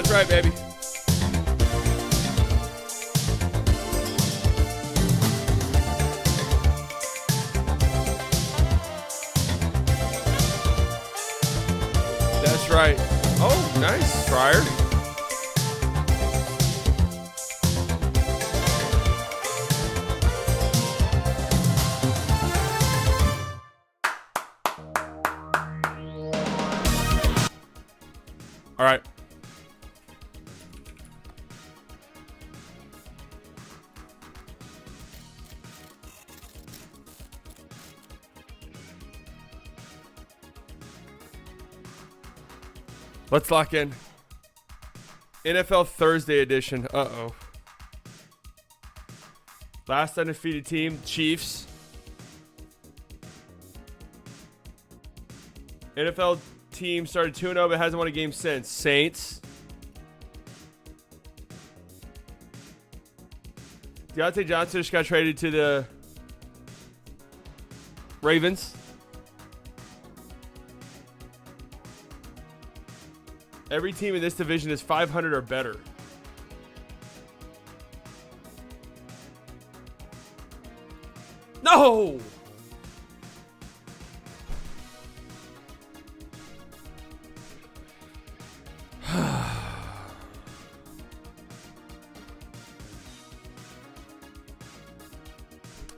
That's right, baby. That's right. Oh, nice, Fryer. All right. Let's lock in. NFL Thursday edition. Uh-oh. Last undefeated team, Chiefs. NFL team started 2-0 but hasn't won a game since. Saints. Deontay Johnson just got traded to the Ravens. Every team in this division is 500 or better. No!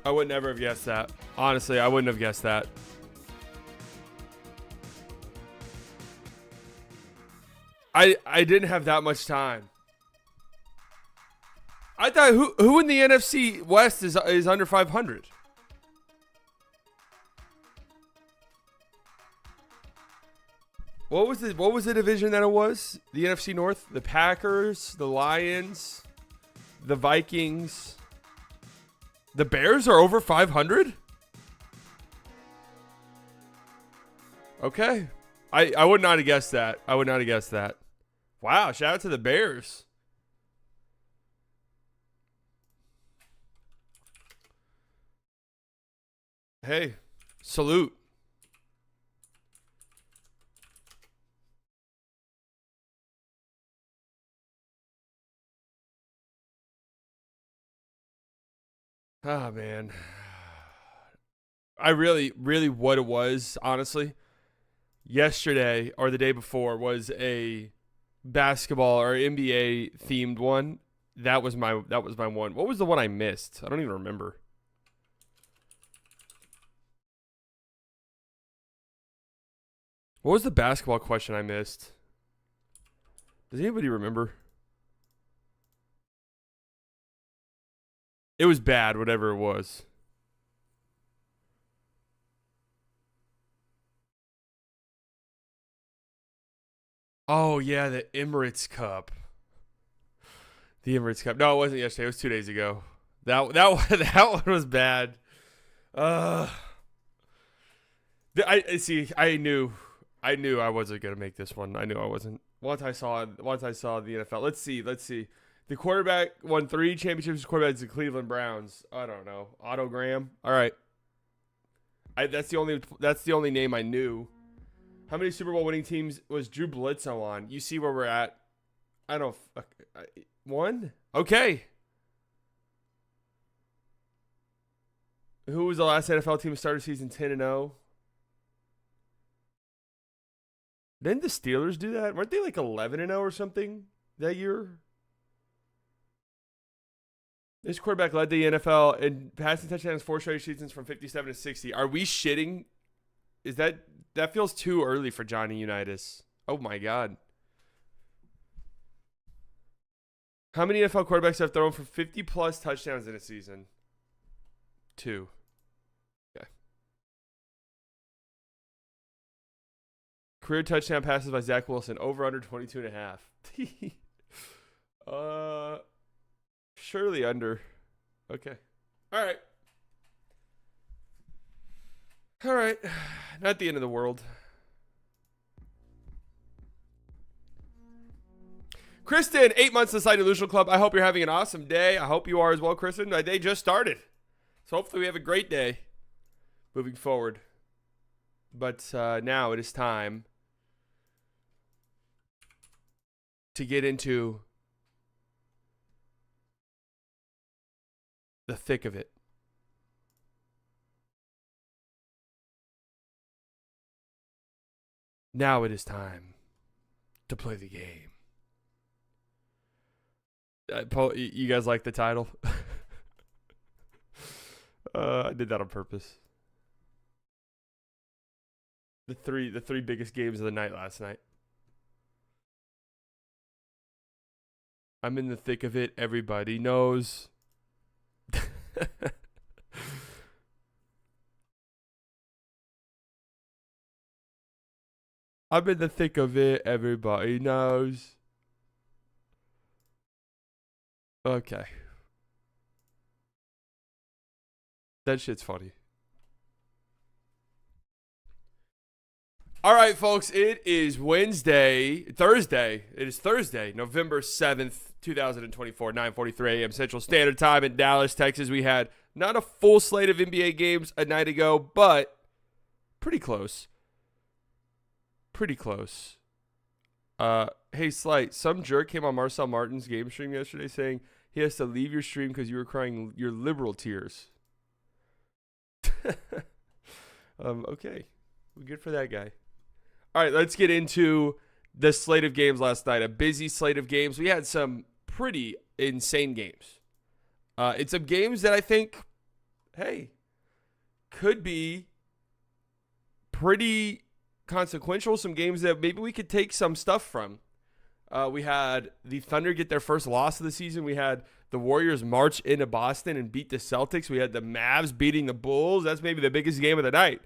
I would never have guessed that. Honestly, I wouldn't have guessed that. I didn't have that much time. I thought who in the NFC West is under 500? What was the division that it was? The NFC North? The Packers, the Lions, the Vikings. The Bears are over 500? Okay. I would not have guessed that. I would not have guessed that. Wow, shout out to the Bears. Hey, salute. Ah, man. I really, really what it was, honestly, yesterday or the day before was a basketball or NBA themed one. That was my one. What was the one I missed? I don't even remember. What was the basketball question I missed? Does anybody remember? It was bad, whatever it was. Oh, yeah, the Emirates Cup. The Emirates Cup. No, it wasn't yesterday. It was 2 days ago. That one was bad. I see. I knew I wasn't gonna make this one. I knew I wasn't. Once I saw the NFL. Let's see. The quarterback won 3 championships. Quarterback is the Cleveland Browns. I don't know. Otto Graham. All right. That's the only name I knew. How many Super Bowl winning teams was Drew Bledsoe on? You see where we're at. I don't. One. Okay. Who was the last NFL team to start a season 10-0? Didn't the Steelers do that? Weren't they like 11-0 or something that year? This quarterback led the NFL in passing touchdowns 4 straight seasons from 57 to 60. Are we shitting? Is that feels too early for Johnny Unitas? Oh my God. How many NFL quarterbacks have thrown for 50 plus touchdowns in a season? 2. Okay. Career touchdown passes by Zach Wilson over under 22.5. Surely under. Okay. All right. Not the end of the world. Kristen, 8 months inside Illusional Club. I hope you're having an awesome day. I hope you are as well, Kristen. My day just started. So hopefully we have a great day moving forward. But now it is time to get into the thick of it. Now it is time to play the game. You guys like the title? I did that on purpose. The three biggest games of the night last night. I'm in the thick of it. Everybody knows. I'm in the thick of it. Everybody knows. Okay. That shit's funny. All right, folks. It is Thursday. It is Thursday, November 7th, 2024, 9:43 a.m. Central Standard Time in Dallas, Texas. We had not a full slate of NBA games a night ago, but pretty close. Pretty close. Hey, Slight, some jerk came on Marcel Martin's game stream yesterday saying he has to leave your stream because you were crying your liberal tears. Okay. Good for that guy. All right, let's get into the slate of games last night. A busy slate of games. We had some pretty insane games. It's some games that I think, hey, could be pretty consequential. Some games that maybe we could take some stuff from. We had the Thunder get their first loss of the season. We had the Warriors march into Boston and beat the Celtics. We had the Mavs beating the Bulls. That's maybe the biggest game of the night.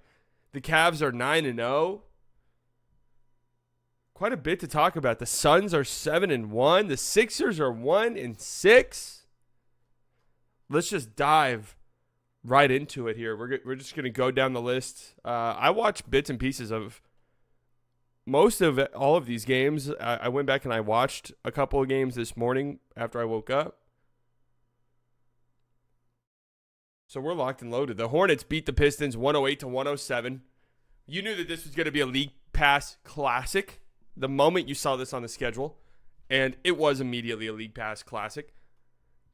The Cavs are 9-0. Quite a bit to talk about. The Suns are 7-1. The Sixers are 1-6. Let's just dive right into it here. We're just going to go down the list. I watched bits and pieces of most of all of these games. I went back and I watched a couple of games this morning after I woke up. So we're locked and loaded. The Hornets beat the Pistons 108-107. You knew that this was going to be a League Pass classic the moment you saw this on the schedule, and it was immediately a League Pass classic.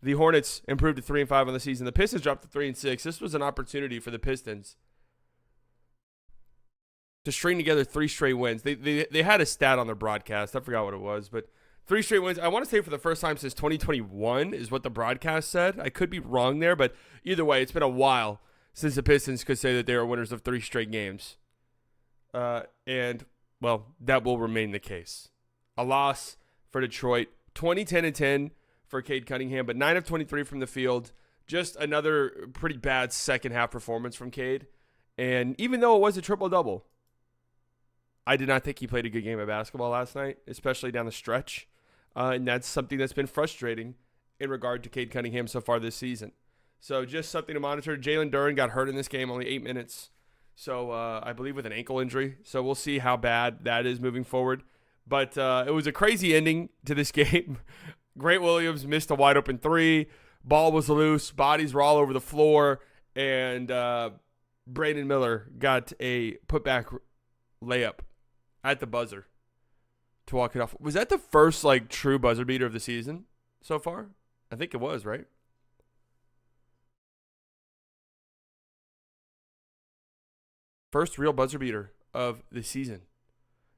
The Hornets improved to 3-5 on the season. The Pistons dropped to 3-6. This was an opportunity for the Pistons to string together 3 straight wins. They had a stat on their broadcast. I forgot what it was, but 3 straight wins. I want to say for the first time since 2021 is what the broadcast said. I could be wrong there, but either way, it's been a while since the Pistons could say that they are winners of 3 straight games. And, well, that will remain the case. A loss for Detroit, 20-10-10 for Cade Cunningham, but 9 of 23 from the field. Just another pretty bad second half performance from Cade. And even though it was a triple-double, I did not think he played a good game of basketball last night, especially down the stretch. And that's something that's been frustrating in regard to Cade Cunningham so far this season. So just something to monitor. Jalen Duren got hurt in this game, only 8 minutes. So I believe with an ankle injury. So we'll see how bad that is moving forward. But it was a crazy ending to this game. Grant Williams missed a wide open 3. Ball was loose. Bodies were all over the floor. And Brandon Miller got a putback layup at the buzzer to walk it off. Was that the first true buzzer beater of the season so far? I think it was, right? First real buzzer beater of the season.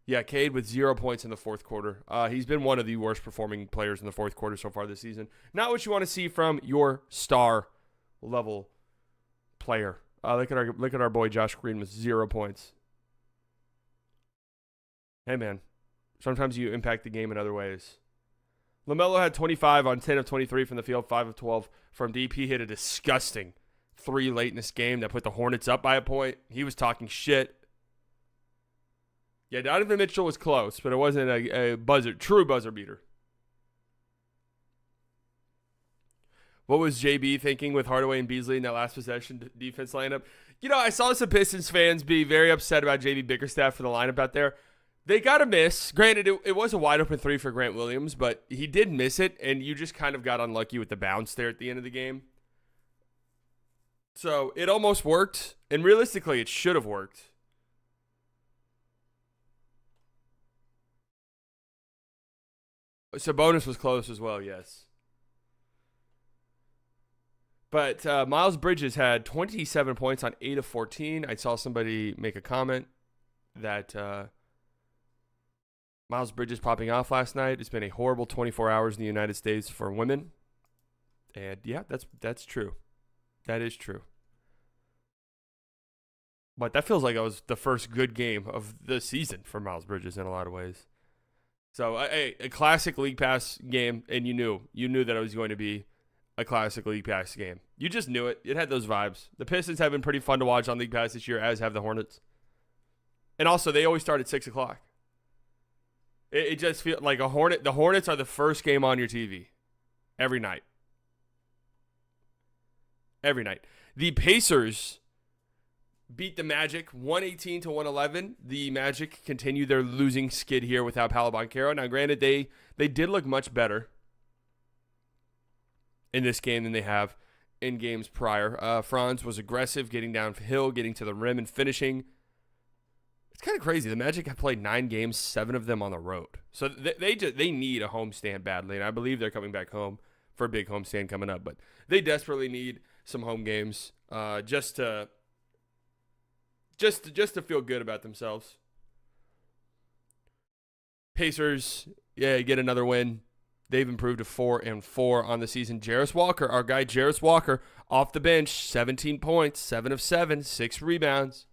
Yeah, Cade with 0 points in the fourth quarter. He's been one of the worst performing players in the fourth quarter so far this season. Not what you want to see from your star level player. Look at our boy Josh Green with 0 points. Hey man, sometimes you impact the game in other ways. LaMelo had 25 on 10 of 23 from the field, 5 of 12 from deep. He hit a disgusting 3 late in this game that put the Hornets up by a point. He was talking shit. Yeah, Donovan Mitchell was close, but it wasn't a true buzzer beater. What was JB thinking with Hardaway and Beasley in that last possession defense lineup? I saw some Pistons fans be very upset about JB Bickerstaff for the lineup out there. They got a miss. Granted, it was a wide open 3 for Grant Williams, but he did miss it, and you just kind of got unlucky with the bounce there at the end of the game. So it almost worked, and realistically, it should have worked. Sabonis was close as well, yes. But Miles Bridges had 27 points on 8 of 14. I saw somebody make a comment that Miles Bridges popping off last night. It's been a horrible 24 hours in the United States for women. And yeah, that's true. That is true. But that feels like it was the first good game of the season for Miles Bridges in a lot of ways. So a classic League Pass game, and you knew that it was going to be a classic League Pass game. You just knew it. It had those vibes. The Pistons have been pretty fun to watch on League Pass this year, as have the Hornets. And also, they always start at 6 o'clock. It just feels like a Hornet. The Hornets are the first game on your TV every night. Every night. The Pacers beat the Magic 118 to 111. The Magic continue their losing skid here without Paolo Banchero. Now, granted, they did look much better in this game than they have in games prior. Franz was aggressive, getting downhill, getting to the rim, and finishing. It's kind of crazy. The Magic have played 9 games, 7 of them on the road. So they need a homestand badly, and I believe they're coming back home for a big homestand coming up. But they desperately need some home games just to feel good about themselves. Pacers, get another win. They've improved to 4-4 on the season. Jarris Walker, our guy Jarris Walker, off the bench, 17 points, 7 of 7, 6 rebounds.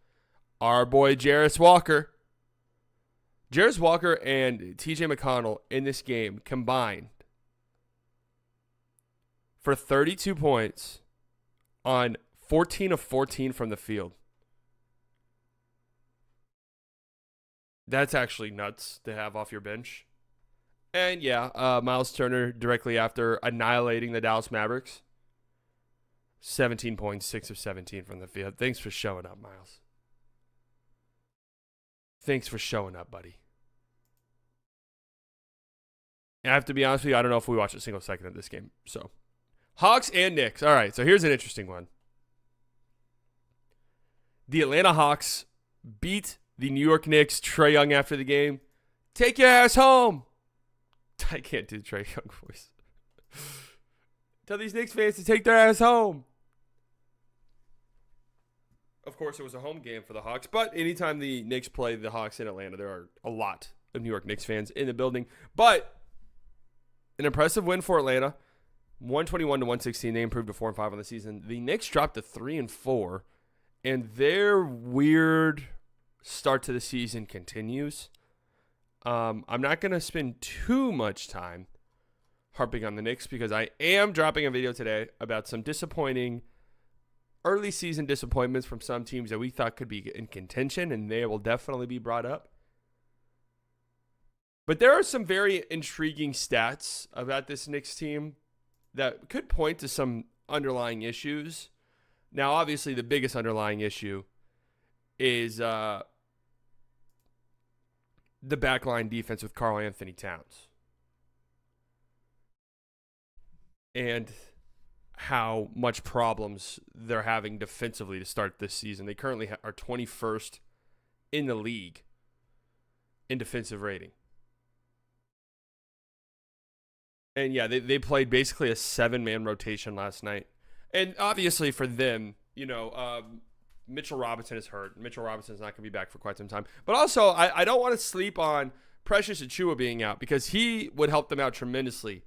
Our boy Jarris Walker. Jarris Walker and TJ McConnell in this game combined for 32 points on 14 of 14 from the field. That's actually nuts to have off your bench. And Miles Turner directly after annihilating the Dallas Mavericks. 17 points, 6 of 17 from the field. Thanks for showing up, Miles. Thanks for showing up, buddy. I have to be honest with you, I don't know if we watched a single second of this game. So, Hawks and Knicks. All right, so here's an interesting one. The Atlanta Hawks beat the New York Knicks. Trae Young after the game. Take your ass home. I can't do Trae Young voice. Tell these Knicks fans to take their ass home. Of course, it was a home game for the Hawks, but anytime the Knicks play the Hawks in Atlanta, there are a lot of New York Knicks fans in the building. But an impressive win for Atlanta, 121 to 116. They improved to 4-5 on the season. The Knicks dropped to 3-4, and their weird start to the season continues. I'm not going to spend too much time harping on the Knicks because I am dropping a video today about some disappointing early season disappointments from some teams that we thought could be in contention, and they will definitely be brought up. But there are some very intriguing stats about this Knicks team that could point to some underlying issues. Now, obviously, the biggest underlying issue is the backline defense with Karl Anthony Towns. And how much problems they're having defensively to start this season. They currently are 21st in the league in defensive rating. And they played basically a 7-man rotation last night. And obviously for them, Mitchell Robinson is hurt. Mitchell Robinson's not going to be back for quite some time. But also, I don't want to sleep on Precious Achiuwa being out because he would help them out tremendously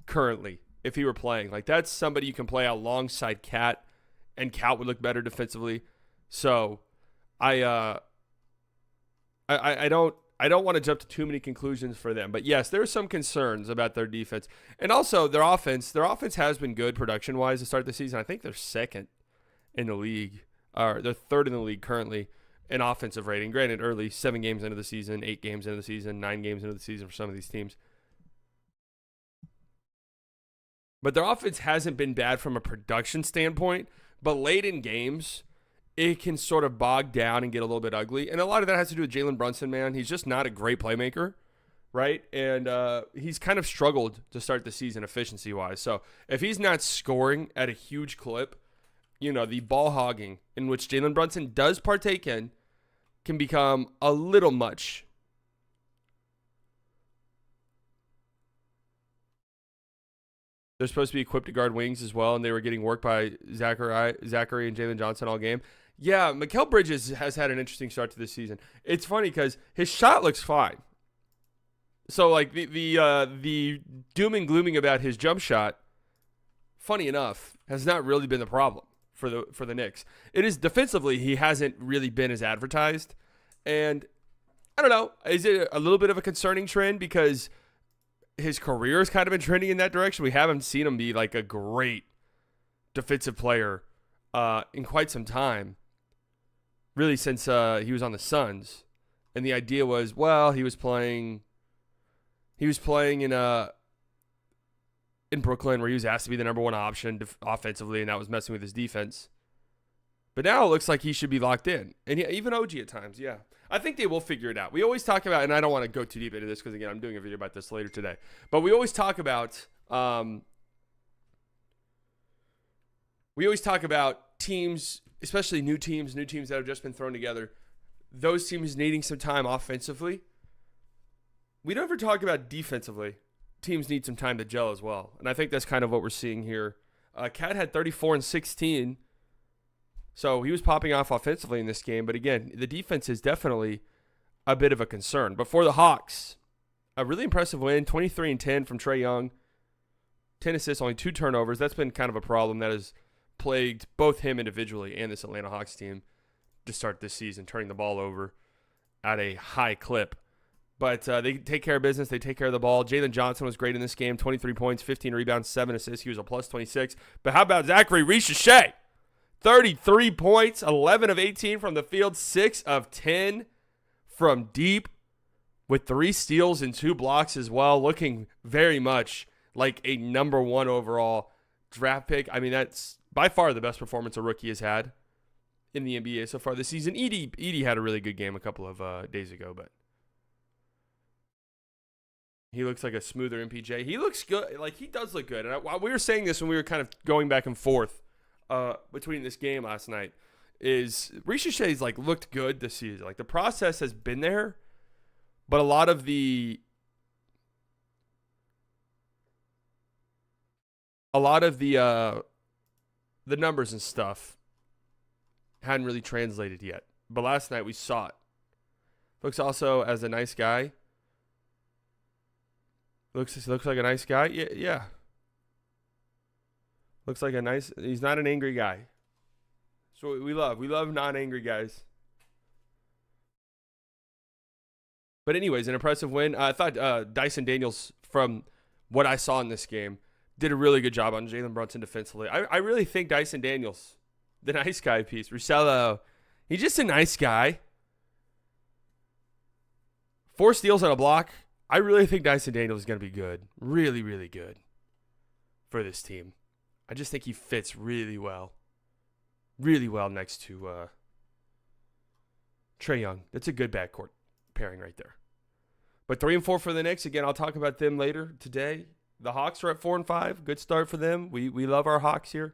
currently if he were playing. Like, that's somebody you can play alongside Cat, and Cat would look better defensively. So, I don't want to jump to too many conclusions for them. But yes, there are some concerns about their defense. And also their offense. Their offense has been good production-wise to start the season. I think they're second in the league. Or they're third in the league currently in offensive rating. Granted, early, 7 games into the season, 8 games into the season, 9 games into the season for some of these teams. But their offense hasn't been bad from a production standpoint. But late in games, it can sort of bog down and get a little bit ugly. And a lot of that has to do with Jalen Brunson, man. He's just not a great playmaker, right? And he's kind of struggled to start the season efficiency-wise. So if he's not scoring at a huge clip, the ball hogging in which Jalen Brunson does partake in can become a little much. They're supposed to be equipped to guard wings as well, and they were getting worked by Zachary and Jalen Johnson all game. Yeah, Mikal Bridges has had an interesting start to this season. It's funny because his shot looks fine. So like the doom and glooming about his jump shot, funny enough, has not really been the problem for the Knicks. It is defensively he hasn't really been as advertised, and I don't know, is it a little bit of a concerning trend because his career has kind of been trending in that direction? We haven't seen him be like a great defensive player in quite some time, really since he was on the Suns, and the idea was, well, he was playing in Brooklyn where he was asked to be the number one option offensively, and that was messing with his defense. But now it looks like he should be locked in. And yeah, even OG at times, yeah. I think they will figure it out. We always talk about, and I don't want to go too deep into this because, again, I'm doing a video about this later today. But we always talk about teams, especially new teams that have just been thrown together, those teams needing some time offensively. We don't ever talk about defensively. Teams need some time to gel as well. And I think that's kind of what we're seeing here. Cat had 34 and 16. So he was popping off offensively in this game. But again, the defense is definitely a bit of a concern. But for the Hawks, a really impressive win, 23 and 10 from Trae Young. 10 assists, only 2 turnovers. That's been kind of a problem that has plagued both him individually and this Atlanta Hawks team to start this season, turning the ball over at a high clip. But they take care of business. They take care of the ball. Jalen Johnson was great in this game. 23 points, 15 rebounds, 7 assists. He was a plus 26. But how about Zachary Richichet? 33 points, 11 of 18 from the field, 6 of 10 from deep with 3 steals and 2 blocks as well. Looking very much like a number 1 overall draft pick. I mean, that's by far the best performance a rookie has had in the NBA so far this season. Edey had a really good game a couple of days ago, but he looks like a smoother MPJ. He looks good. Like, he does look good. And we were saying this when we were kind of going back and forth between this game last night, is Richichet's like looked good this season. Like, the process has been there, but a lot of the numbers and stuff hadn't really translated yet. But last night we saw it. Looks also as a nice guy. Looks like a nice guy. Yeah. Looks like he's not an angry guy. So we love non-angry guys. But anyways, an impressive win. I thought Dyson Daniels, from what I saw in this game, did a really good job on Jalen Brunson defensively. I really think Dyson Daniels, the nice guy piece, Russello, he's just a nice guy. 4 steals on a block. I really think Dyson Daniels is going to be good. Really, really good for this team. I just think he fits really well. Really well next to Trae Young. That's a good backcourt pairing right there. But 3 and 4 for the Knicks. Again, I'll talk about them later today. The Hawks are at 4 and 5. Good start for them. We love our Hawks here.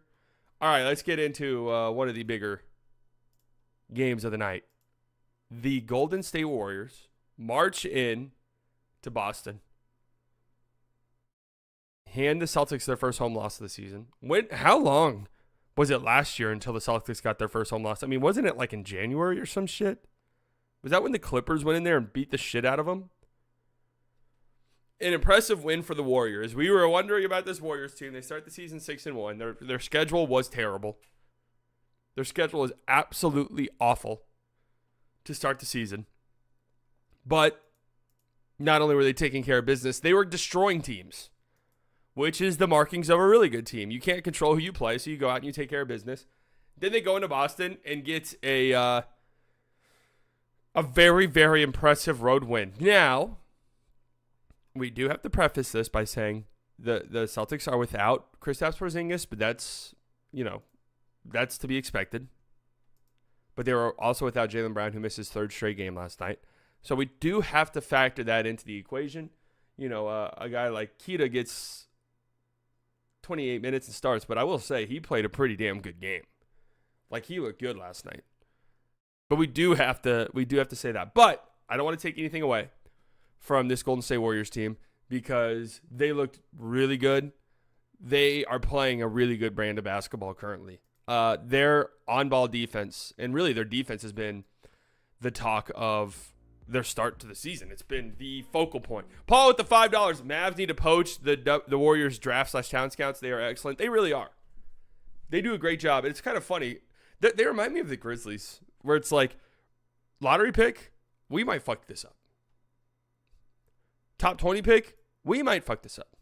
All right, let's get into one of the bigger games of the night. The Golden State Warriors march in to Boston. Hand the Celtics their first home loss of the season. How long was it last year until the Celtics got their first home loss? I mean, wasn't it like in January or some shit? Was that when the Clippers went in there and beat the shit out of them? An impressive win for the Warriors. We were wondering about this Warriors team. They start the season 6-1. Their schedule was terrible. Their schedule is absolutely awful to start the season. But not only were they taking care of business, they were destroying teams, which is the markings of a really good team. You can't control who you play, so you go out and you take care of business. Then they go into Boston and get a very, very impressive road win. Now, we do have to preface this by saying the Celtics are without Kristaps Porzingis, but that's to be expected. But they were also without Jaylen Brown, who missed his 3rd straight game last night. So we do have to factor that into the equation. A guy like Kita gets 28 minutes and starts, but I will say he played a pretty damn good game. Like, he looked good last night. But we do have to say that. But I don't want to take anything away from this Golden State Warriors team because they looked really good. they are playing a really good brand of basketball currently. Their on-ball defense, and really their defense, has been the talk of their start to the season. It's been the focal point. Paul with the $5. Mavs need to poach the Warriors draft/talent scouts. They are excellent. They really are. They do a great job. It's kind of funny. They remind me of the Grizzlies, where it's like, lottery pick, we might fuck this up. Top 20 pick, we might fuck this up.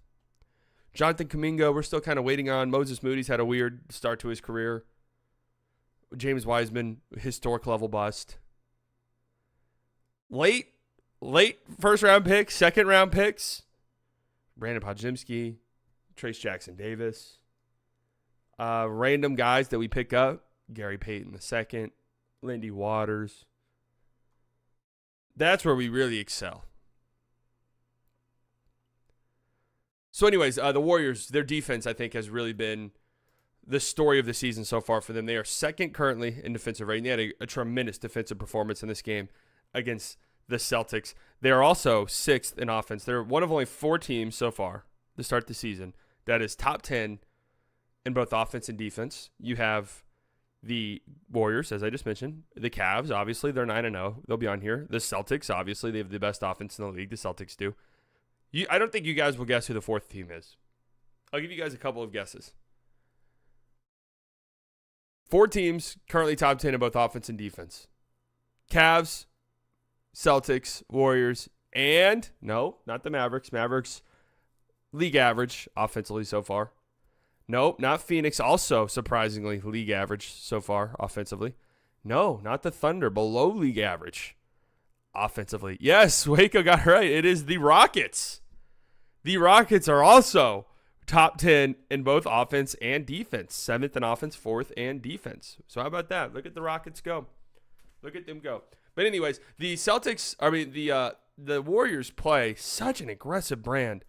Jonathan Kuminga, we're still kind of waiting on. Moses Moody's had a weird start to his career. James Wiseman, historic level bust. Late first round picks, second round picks. Brandon Podziemski, Trace Jackson Davis. Random guys that we pick up. Gary Payton II, Lindy Waters. That's where we really excel. So anyways, the Warriors, their defense, I think, has really been the story of the season so far for them. They are second currently in defensive rating. They had a tremendous defensive performance in this game against the Celtics. They are also sixth in offense. They're one of only 4 teams so far to start the season that is top 10 in both offense and defense. You have the Warriors, as I just mentioned. The Cavs, obviously, they're 9-0. They'll be on here. The Celtics, obviously, they have the best offense in the league. The Celtics do. I don't think you guys will guess who the 4th team is. I'll give you guys a couple of guesses. 4 teams currently top 10 in both offense and defense. Cavs, Celtics, Warriors, and no, not the Mavericks. Mavericks, league average offensively so far. Nope, not Phoenix. Also, surprisingly, league average so far offensively. No, not the Thunder. Below league average offensively. Yes, Waco got it right. It is the Rockets. The Rockets are also top 10 in both offense and defense. 7th in offense, 4th in defense. So how about that? Look at the Rockets go. Look at them go. But anyways, the Warriors play such an aggressive brand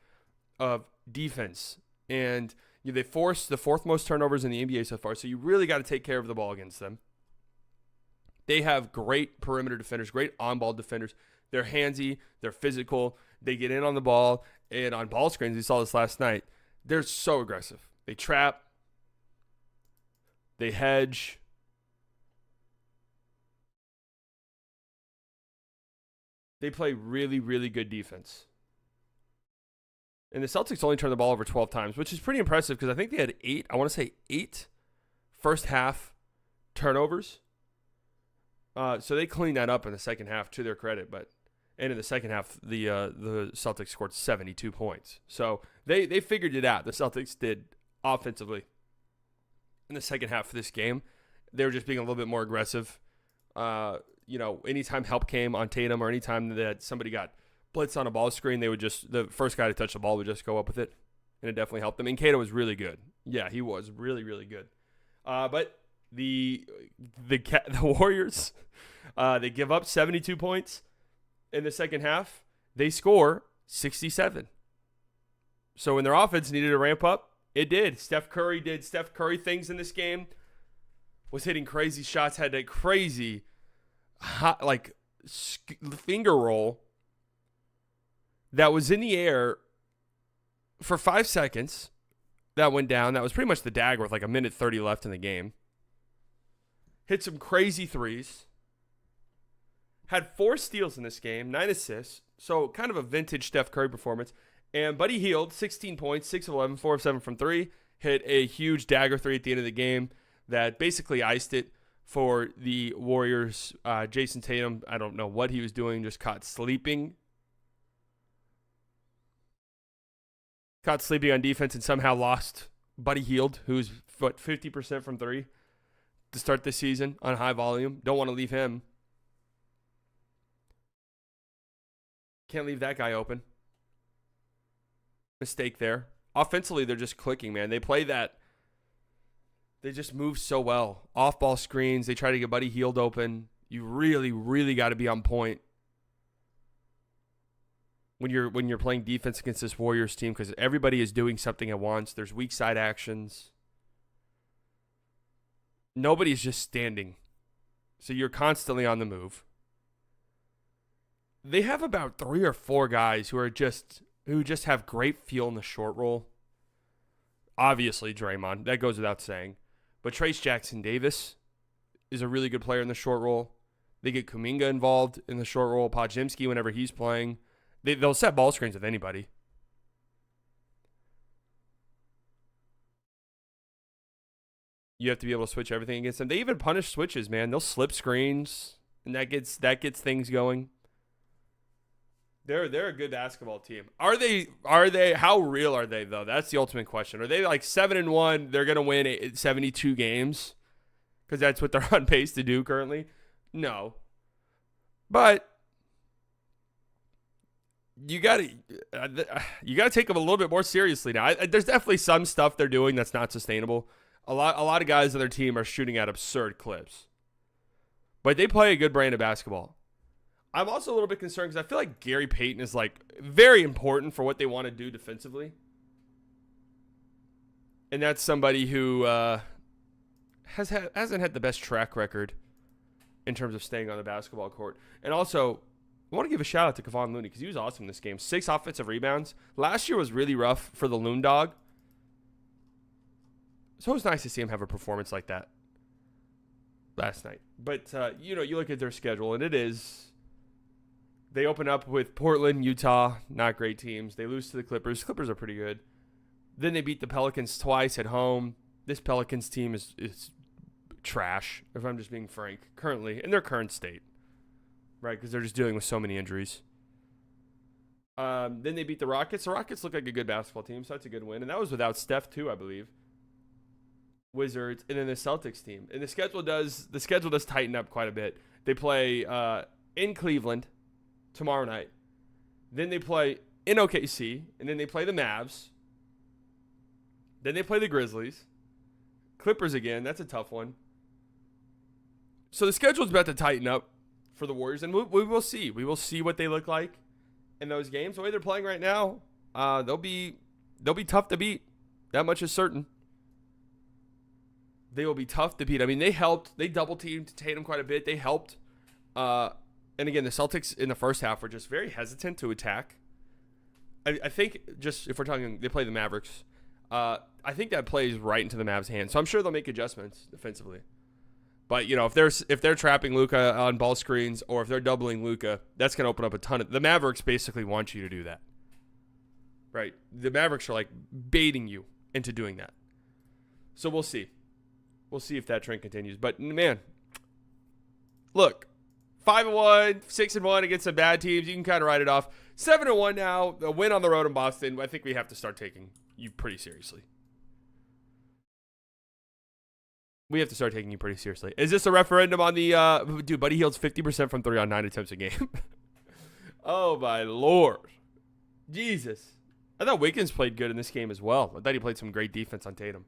of defense. And they force the 4th most turnovers in the NBA so far. So you really got to take care of the ball against them. They have great perimeter defenders, great on-ball defenders. They're handsy. They're physical. They get in on the ball. And on ball screens, we saw this last night, they're so aggressive. They trap. They hedge. They play really, really good defense. And the Celtics only turned the ball over 12 times, which is pretty impressive because I think they had 8 first half turnovers. So they cleaned that up in the second half, to their credit. And in the second half, the Celtics scored 72 points. So they figured it out. The Celtics did offensively in the second half of this game. They were just being a little bit more aggressive. Anytime help came on Tatum or anytime that somebody got blitz on a ball screen, the first guy to touch the ball would just go up with it. And it definitely helped them. And Cato was really good. Yeah, he was really, really good. But the Warriors, they give up 72 points in the second half. They score 67. So when their offense needed to ramp up, it did. Steph Curry did Steph Curry things in this game. Was hitting crazy shots, had a crazy hot, finger roll that was in the air for 5 seconds. That went down. That was pretty much the dagger with 1:30 left in the game. Hit some crazy threes. Had 4 steals in this game, 9 assists. So kind of a vintage Steph Curry performance. And Buddy Hield, 16 points, 6 of 11, 4 of 7 from 3. Hit a huge dagger 3 at the end of the game that basically iced it for the Warriors. Jason Tatum, I don't know what he was doing, just caught sleeping. Caught sleeping on defense and somehow lost Buddy Hield, who's 50% from 3 to start this season on high volume. Don't want to leave him. Can't leave that guy open. Mistake there. Offensively, they're just clicking, man. They play that. They just move so well. Off-ball screens. They try to get Buddy Hield open. You really, really got to be on point when you're playing defense against this Warriors team because everybody is doing something at once. There's weak side actions. Nobody's just standing. So you're constantly on the move. They have about 3 or 4 guys who just have great feel in the short roll. Obviously, Draymond. That goes without saying. But Trace Jackson-Davis is a really good player in the short roll. They get Kuminga involved in the short roll. Podziemski whenever he's playing. They'll set ball screens with anybody. You have to be able to switch everything against them. They even punish switches, man. They'll slip screens, and that gets things going. They're a good basketball team. Are they? How real are they though? That's the ultimate question. Are they like 7-1? They're gonna win 72 games because that's what they're on pace to do currently. No, but you gotta take them a little bit more seriously now. There's definitely some stuff they're doing that's not sustainable. A lot of guys on their team are shooting at absurd clips, but they play a good brand of basketball. I'm also a little bit concerned because I feel like Gary Payton is like very important for what they want to do defensively. And that's somebody who hasn't had the best track record in terms of staying on the basketball court. And also, I want to give a shout out to Kevon Looney because he was awesome in this game. 6 offensive rebounds. Last year was really rough for the Loon Dog. So it was nice to see him have a performance like that last night. But, you look at their schedule, and it is... They open up with Portland, Utah, not great teams. They lose to the Clippers. Clippers are pretty good. Then they beat the Pelicans twice at home. This Pelicans team is trash, if I'm just being frank, currently, in their current state, right? Because they're just dealing with so many injuries. Then they beat the Rockets. The Rockets look like a good basketball team, so that's a good win. And that was without Steph, too, I believe. Wizards, and then the Celtics team. And the schedule does tighten up quite a bit. They play in Cleveland tomorrow night. Then they play in OKC, and then they play the Mavs. Then they play the Grizzlies. Clippers again. That's a tough one. So the schedule's about to tighten up for the Warriors, and we will see. We will see what they look like in those games. The way they're playing right now, they'll be tough to beat. That much is certain. They will be tough to beat. I mean, they double-teamed Tatum quite a bit. They helped. And again, the Celtics in the first half were just very hesitant to attack. I think just if we're talking, they play the Mavericks. I think that plays right into the Mavs' hands. So I'm sure they'll make adjustments defensively. But if they're trapping Luka on ball screens or if they're doubling Luka, that's going to open up a ton of. The Mavericks basically want you to do that, right? The Mavericks are like baiting you into doing that. So we'll see. We'll see if that trend continues. But man, look. 5-1, 6-1 against some bad teams. You can kind of write it off. 7-1 now. A win on the road in Boston. I think we have to start taking you pretty seriously. We have to start taking you pretty seriously. Is this a referendum on the dude? Buddy Hield's 50% from 3 on 9 attempts a game. Oh my lord, Jesus! I thought Wiggins played good in this game as well. I thought he played some great defense on Tatum.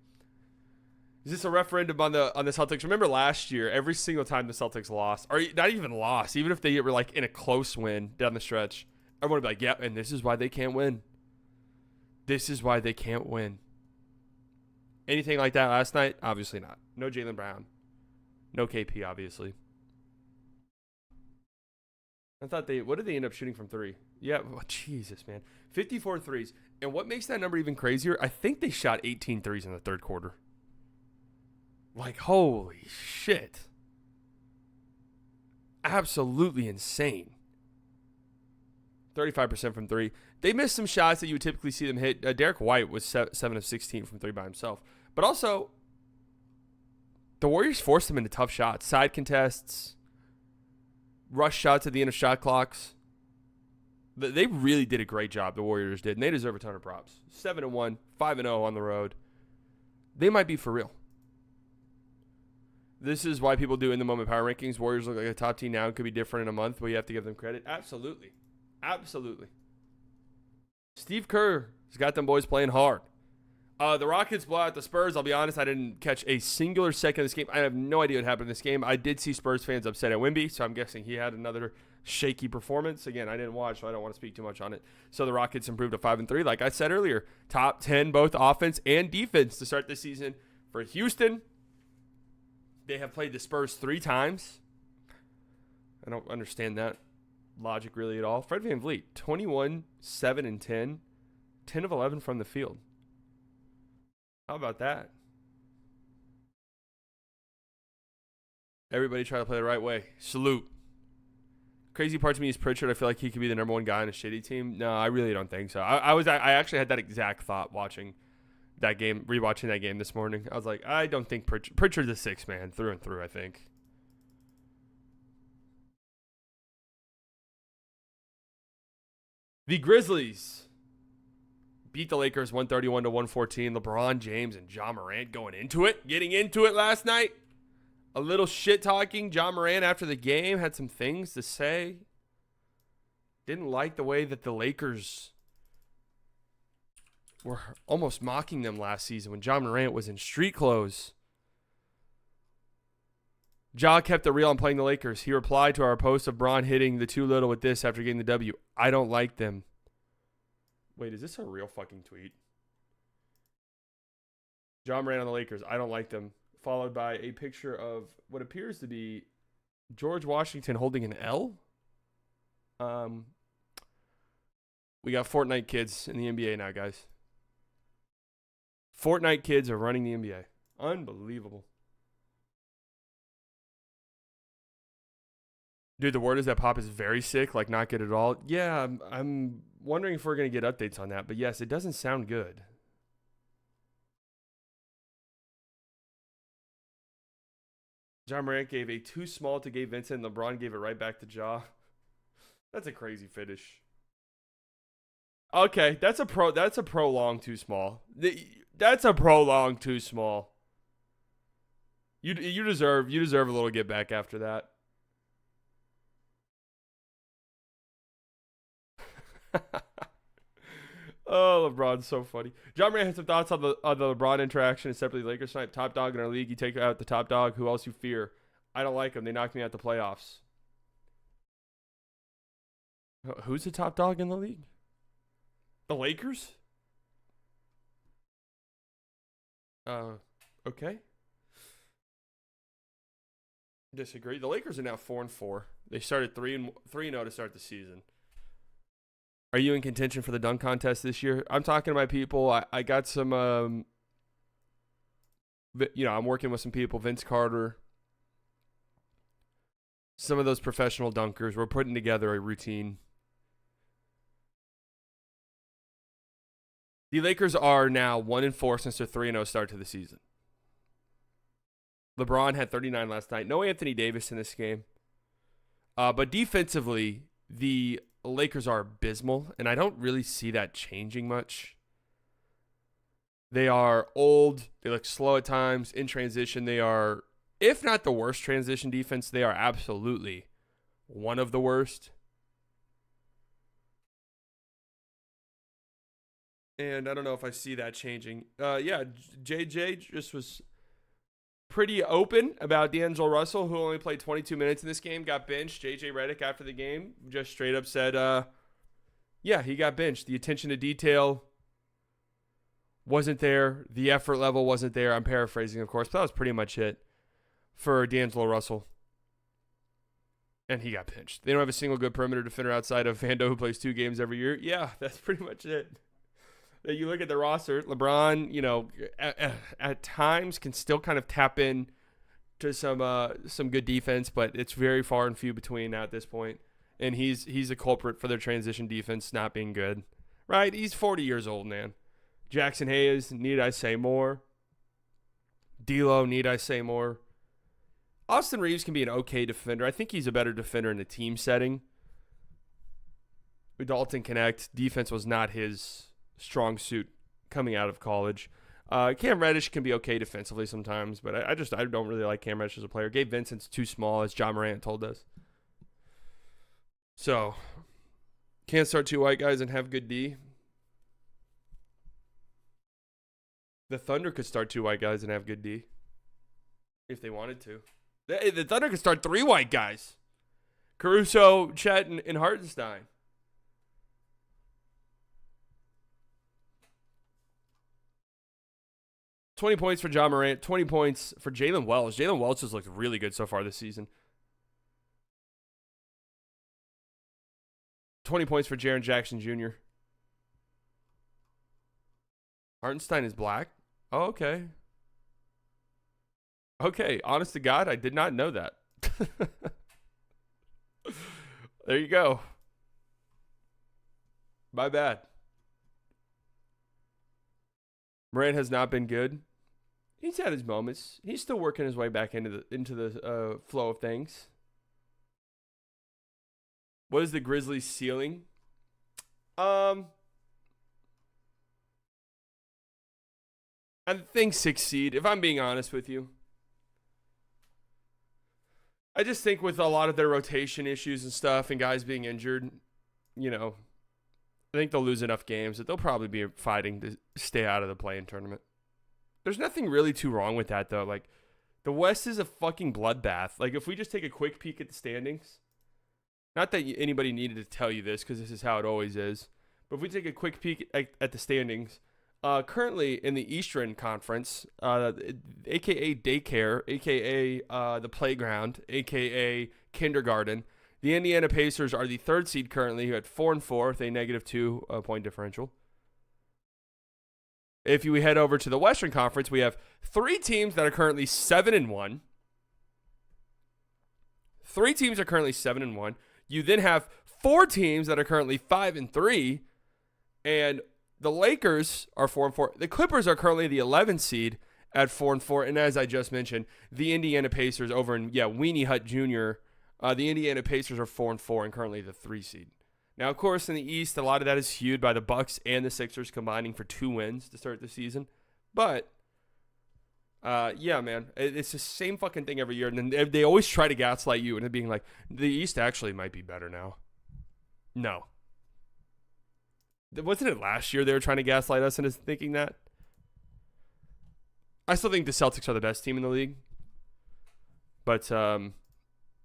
Is this a referendum on the Celtics? Remember last year, every single time the Celtics lost, or not even lost, even if they were like in a close win down the stretch, everyone would be like, yeah, and this is why they can't win. This is why they can't win. Anything like that last night? Obviously not. No Jaylen Brown. No KP, obviously. I thought what did they end up shooting from 3? Yeah, Jesus, man. 54 threes. And what makes that number even crazier, I think they shot 18 threes in the third quarter. Like, holy shit. Absolutely insane. 35% from 3. They missed some shots that you would typically see them hit. Derek White was 7 of 16 from 3 by himself. But also, the Warriors forced them into tough shots. Side contests, rush shots at the end of shot clocks. They really did a great job, the Warriors did, and they deserve a ton of props. 7-1, 5-0 on the road. They might be for real. This is why people do in the moment power rankings. Warriors look like a top team now. It could be different in a month, but you have to give them credit. Absolutely. Absolutely. Steve Kerr has got them boys playing hard. The Rockets blow out the Spurs. I'll be honest, I didn't catch a singular second of this game. I have no idea what happened in this game. I did see Spurs fans upset at Wemby, so I'm guessing he had another shaky performance. Again, I didn't watch, so I don't want to speak too much on it. So the Rockets improved to 5-3. Like I said earlier, top 10 both offense and defense to start this season for Houston. They have played the Spurs 3 times. I don't understand that logic really at all. Fred VanVleet, 21, 7, and 10. 10 of 11 from the field. How about that? Everybody try to play the right way. Salute. Crazy part to me is Pritchard. I feel like he could be the number one guy on a shitty team. No, I really don't think so. I actually had that exact thought watching that game, rewatching that game this morning. I was like, I don't think Pritchard's a six man through and through. I think. The Grizzlies beat the Lakers 131 to 114. LeBron James and Ja Morant getting into it last night. A little shit talking. Ja Morant after the game had some things to say. Didn't like the way that the Lakers were almost mocking them last season when Ja Morant was in street clothes. Ja kept it real on playing the Lakers. He replied to our post of Bron hitting the too little with this after getting the W. I don't like them. Wait, is this a real fucking tweet? Ja Morant on the Lakers. I don't like them. Followed by a picture of what appears to be George Washington holding an L. We got Fortnite kids in the NBA now, guys. Fortnite kids are running the NBA. Unbelievable. Dude, the word is that Pop is very sick, like not good at all. Yeah, I'm wondering if we're going to get updates on that. But yes, it doesn't sound good. Ja Morant gave a too small to Gabe Vincent. LeBron gave it right back to Ja. That's a crazy finish. Okay, that's a prolonged too small. That's a prolonged too small. You deserve a little get back after that. Oh, LeBron's so funny. Ja Morant had some thoughts on the LeBron interaction and separately Lakers snipe. Top dog in our league. You take out the top dog. Who else you fear? I don't like them. They knocked me out the playoffs. Who's the top dog in the league? The Lakers? Okay. Disagree. The Lakers are now 4-4. They started 3-0 to start the season. Are you in contention for the dunk contest this year? I'm talking to my people. I got some, I'm working with some people. Vince Carter. Some of those professional dunkers. We're putting together a routine. The Lakers are now 1-4 since their 3-0 start to the season. LeBron had 39 last night. No Anthony Davis in this game. But defensively, the Lakers are abysmal, and I don't really see that changing much. They are old. They look slow at times. In transition, they are, if not the worst transition defense, they are absolutely one of the worst. And I don't know if I see that changing. JJ just was pretty open about D'Angelo Russell, who only played 22 minutes in this game, got benched. JJ Redick after the game just straight up said, he got benched. The attention to detail wasn't there. The effort level wasn't there. I'm paraphrasing, of course, but that was pretty much it for D'Angelo Russell. And he got benched. They don't have a single good perimeter defender outside of Vando, who plays 2 games every year. Yeah, that's pretty much it. You look at the roster, LeBron, at times can still kind of tap in to some good defense, but it's very far and few between now at this point. And he's a culprit for their transition defense not being good. Right? He's 40 years old, man. Jackson Hayes, need I say more? D'Lo, need I say more? Austin Reeves can be an okay defender. I think he's a better defender in a team setting. With Dalton Connect, defense was not his strong suit coming out of college. Cam Reddish can be okay defensively sometimes, but I don't really like Cam Reddish as a player. Gabe Vincent's too small, as Ja Morant told us. So, can't start 2 white guys and have good D. The Thunder could start 2 white guys and have good D if they wanted to. The Thunder could start 3 white guys. Caruso, Chet, and Hartenstein. 20 points for Ja Morant, 20 points for Jalen Wells. Jalen Wells has looked really good so far this season. 20 points for Jaren Jackson Jr. Hartenstein is black. Oh, okay. Okay, honest to God, I did not know that. There you go. My bad. Morant has not been good. He's had his moments. He's still working his way back into the flow of things. What is the Grizzlies' ceiling? I think 6th seed, if I'm being honest with you. I just think with a lot of their rotation issues and stuff and guys being injured, I think they'll lose enough games that they'll probably be fighting to stay out of the play-in tournament. There's nothing really too wrong with that, though. Like, the West is a fucking bloodbath. Like, if we just take a quick peek at the standings, not that anybody needed to tell you this because this is how it always is, but if we take a quick peek at the standings, currently in the Eastern Conference, a.k.a. daycare, a.k.a. the playground, a.k.a. kindergarten, the Indiana Pacers are the 3rd seed currently, who had 4-4 with a -2 point differential. If we head over to the Western Conference, we have 3 teams that are currently 7-1. 3 teams are currently 7-1. You then have 4 teams that are currently 5-3, and the Lakers are 4-4. The Clippers are currently the 11th seed at 4-4, and as I just mentioned, the Indiana Pacers over in Weenie Hut Jr. The Indiana Pacers are 4-4 and currently the 3 seed. Now, of course, in the East, a lot of that is skewed by the Bucks and the Sixers combining for 2 wins to start the season. But, man, it's the same fucking thing every year. And then they always try to gaslight you into being like, the East actually might be better now. No. Wasn't it last year they were trying to gaslight us into thinking that? I still think the Celtics are the best team in the league. But,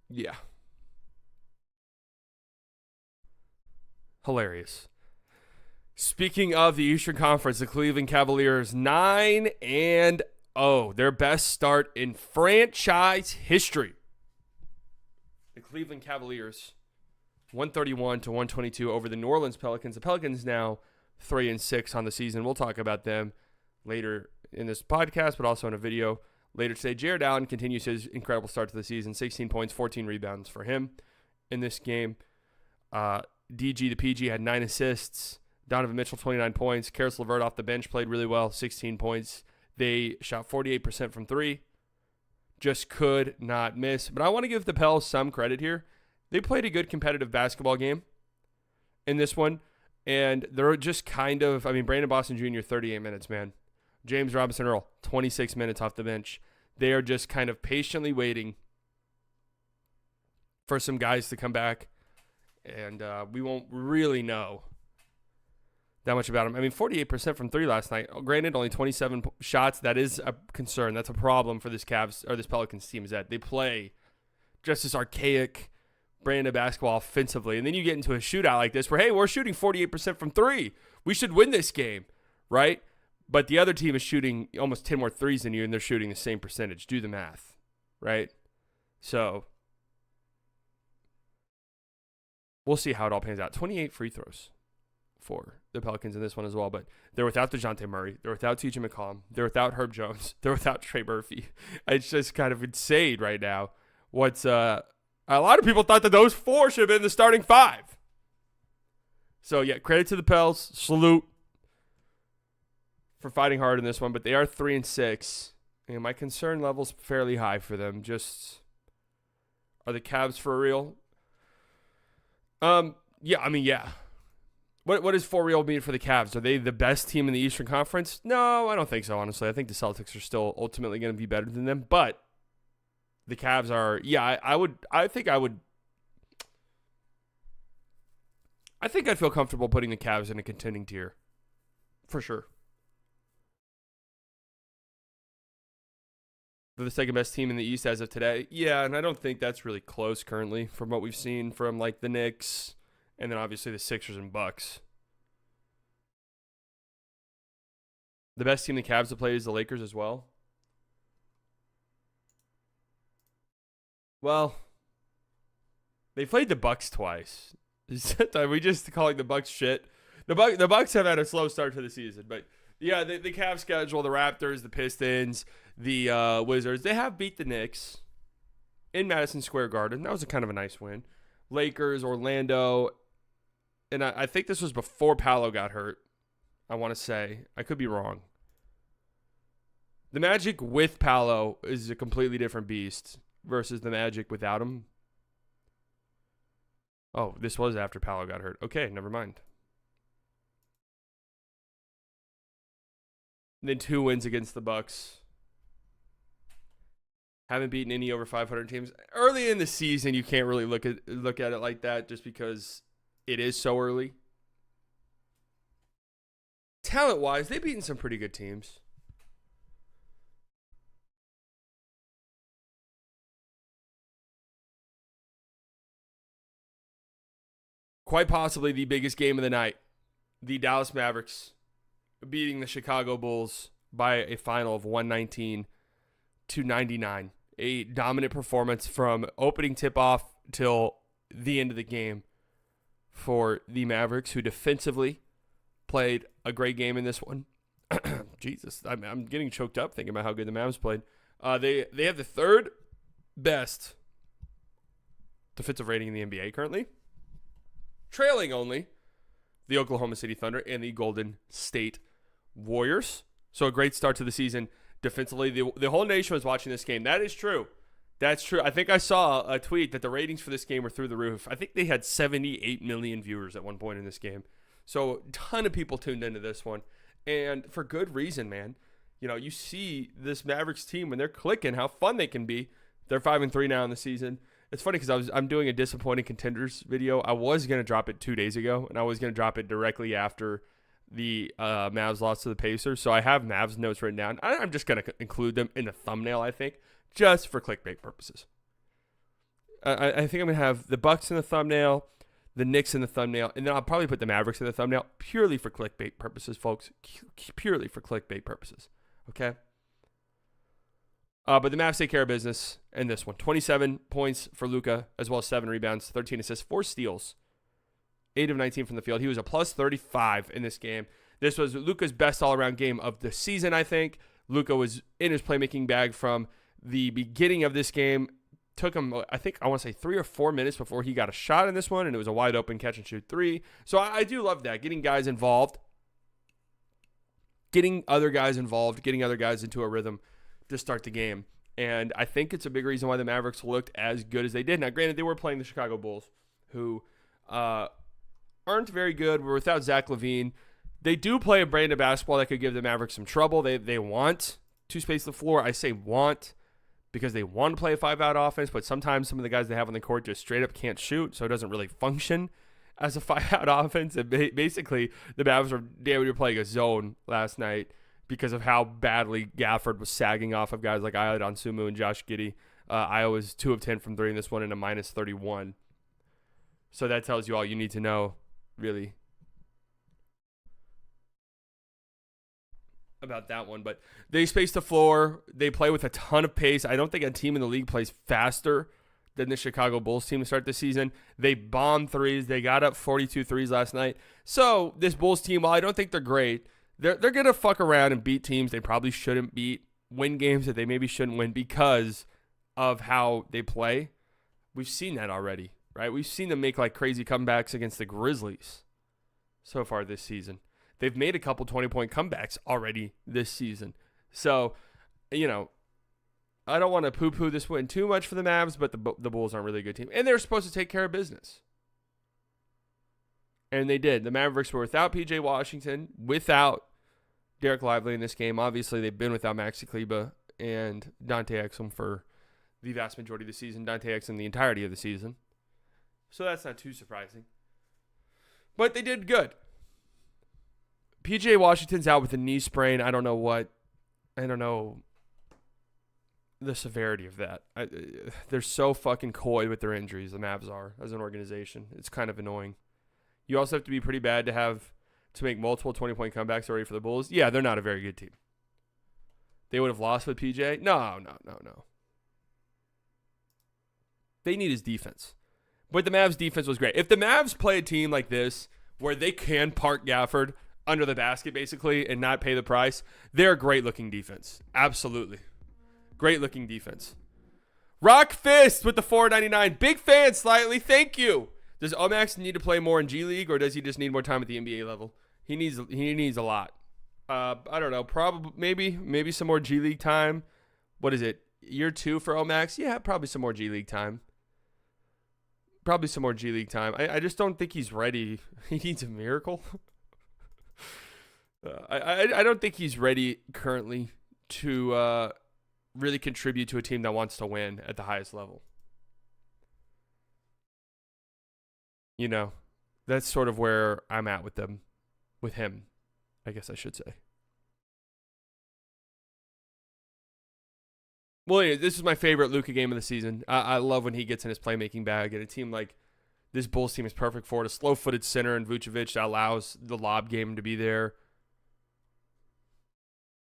yeah. Hilarious. Speaking of the Eastern Conference, the Cleveland Cavaliers 9-0, their best start in franchise history. The Cleveland Cavaliers 131-122 over the New Orleans Pelicans. The Pelicans now 3-6 on the season. We'll talk about them later in this podcast, but also in a video later today. Jared Allen continues his incredible start to the season. 16 points, 14 rebounds for him in this game. DG the PG had 9 assists. Donovan Mitchell, 29 points. Karis LeVert off the bench played really well, 16 points. They shot 48% from 3. Just could not miss. But I want to give the Pels some credit here. They played a good competitive basketball game in this one. And they're just Brandon Boston Jr., 38 minutes, man. James Robinson Earl, 26 minutes off the bench. They are just kind of patiently waiting for some guys to come back. And we won't really know that much about him. 48% from 3 last night. Granted, only 27 shots. That is a concern. That's a problem for this Pelicans team, is that they play just this archaic brand of basketball offensively. And then you get into a shootout like this where, hey, we're shooting 48% from 3. We should win this game, right? But the other team is shooting almost 10 more threes than you, and they're shooting the same percentage. Do the math, right? So we'll see how it all pans out. 28 free throws for the Pelicans in this one as well. But they're without DeJounte Murray. They're without TJ McCollum. They're without Herb Jones. They're without Trey Murphy. It's just kind of insane right now. A lot of people thought that those 4 should have been the starting 5. So, yeah, credit to the Pels. Salute for fighting hard in this one. But they are 3-6. And my concern level's fairly high for them. Just, are the Cavs for real? Yeah. What does for real mean for the Cavs? Are they the best team in the Eastern Conference? No, I don't think so, honestly. I think the Celtics are still ultimately going to be better than them. But the Cavs are, I think I'd feel comfortable putting the Cavs in a contending tier. For sure. They're the second best team in the East as of today. Yeah, and I don't think that's really close currently from what we've seen from like the Knicks and then obviously the Sixers and Bucks. The best team the Cavs have played is the Lakers as well. Well, they played the Bucks twice. Are we just calling the Bucks shit? The Bucks have had a slow start to the season, but Yeah, the Cavs schedule, the Raptors, the Pistons, the Wizards, they have beat the Knicks in Madison Square Garden. That was a kind of a nice win. Lakers, Orlando, and I think this was before Paolo got hurt. I want to say. I could be wrong. The Magic with Paolo is a completely different beast versus the Magic without him. Oh, this was after Paolo got hurt. Okay, never mind. And then 2 wins against the Bucks. Haven't beaten any over 500 teams. Early in the season, you can't really look at it like that just because it is so early. Talent-wise, they've beaten some pretty good teams. Quite possibly the biggest game of the night. The Dallas Mavericks beating the Chicago Bulls by a final of 119-99. A dominant performance from opening tip-off till the end of the game for the Mavericks, who defensively played a great game in this one. Jesus, I'm getting choked up thinking about how good the Mavs played. They have the third best defensive rating in the NBA currently, trailing only the Oklahoma City Thunder and the Golden State Warriors. So a great start to the season defensively. The whole nation was watching this game. That is true. That's true. I think I saw a tweet that the ratings for this game were through the roof. I think they had 78 million viewers at one point in this game. So a ton of people tuned into this one. And for good reason, man. You know, you see this Mavericks team when they're clicking, how fun they can be. They're 5-3 now in the season. It's funny because I'm doing a disappointing contenders video. I was going to drop it 2 days ago, and I was going to drop it directly after the Mavs lost to the Pacers. So I have Mavs notes written down. I'm just going to include them in the thumbnail, I think, just for clickbait purposes. I think I'm going to have the Bucks in the thumbnail, the Knicks in the thumbnail, and then I'll probably put the Mavericks in the thumbnail purely for clickbait purposes, folks. Purely for clickbait purposes. Okay? But the Mavs take care of business in this one. 27 points for Luka, as well as 7 rebounds, 13 assists, 4 steals, 8 of 19 from the field. He was a plus 35 in this game. This was Luka's best all-around game of the season, I think. Luka was in his playmaking bag from the beginning of this game. Took him, I want to say 3 or 4 minutes before he got a shot in this one, and it was a wide-open catch-and-shoot 3. So I do love that, getting guys involved, getting other guys involved, getting other guys into a rhythm to start the game. And I think it's a big reason why the Mavericks looked as good as they did. Now, granted, they were playing the Chicago Bulls, who aren't very good. We're without Zach LaVine. They do play a brand of basketball that could give the Mavericks some trouble. They want to space the floor. I say want because they want to play a 5-out offense, but sometimes some of the guys they have on the court just straight up can't shoot, so it doesn't really function as a 5-out offense. And basically, the Mavs were damn near playing a zone last night because of how badly Gafford was sagging off of guys like Ayo Dosunmu and Josh Giddey. Ayo was 2 of 10 from 3 in this one and a minus 31. So that tells you all you need to know, really, about that one. But they space the floor. They play with a ton of pace. I don't think a team in the league plays faster than the Chicago Bulls team to start the season. They bombed threes. They got up 42 threes last night. So this Bulls team, while I don't think they're great, they're going to fuck around and beat teams they probably shouldn't beat, win games that they maybe shouldn't win because of how they play. We've seen that already, right? We've seen them make like crazy comebacks against the Grizzlies so far this season. They've made a couple 20-point comebacks already this season. So, you know, I don't want to poo-poo this win too much for the Mavs, but the Bulls aren't really a good team. And they're supposed to take care of business. And they did. The Mavericks were without P.J. Washington, without Derek Lively in this game. Obviously, they've been without Maxi Kleber and Dante Exum for the vast majority of the season. Dante Exum the entirety of the season. So that's not too surprising. But they did good. P.J. Washington's out with a knee sprain. I don't know the severity of that. They're so fucking coy with their injuries, the Mavs are, as an organization. It's kind of annoying. You also have to be pretty bad to make multiple 20-point comebacks already for the Bulls. Yeah, they're not a very good team. They would have lost with PJ? No. They need his defense. But the Mavs defense was great. If the Mavs play a team like this where they can park Gafford under the basket basically and not pay the price. They're a great looking defense. Absolutely. Great looking defense. Rock Fist with the $4.99. Big fan slightly. Thank you. Does Omax need to play more in G League or does he just need more time at the NBA level? He needs a lot. I don't know. Probably maybe some more G League time. What is it? Year 2 for Omax? Yeah, probably some more G League time. I just don't think he's ready. He needs a miracle. I don't think he's ready currently to really contribute to a team that wants to win at the highest level. You know, that's sort of where I'm at with him, I guess I should say. Well, yeah, this is my favorite Luka game of the season. I love when he gets in his playmaking bag, and a team like this Bulls team is perfect for it. A slow-footed center in Vucevic that allows the lob game to be there.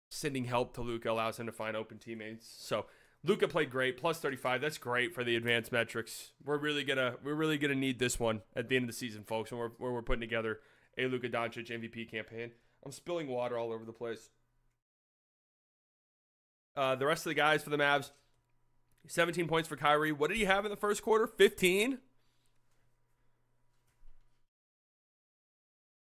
Sending help to Luka allows him to find open teammates. So Luka played great, plus 35. That's great for the advanced metrics. We're really gonna need this one at the end of the season, folks, when we're putting together a Luka Doncic MVP campaign. I'm spilling water all over the place. The rest of the guys for the Mavs, 17 points for Kyrie. What did he have in the first quarter? 15?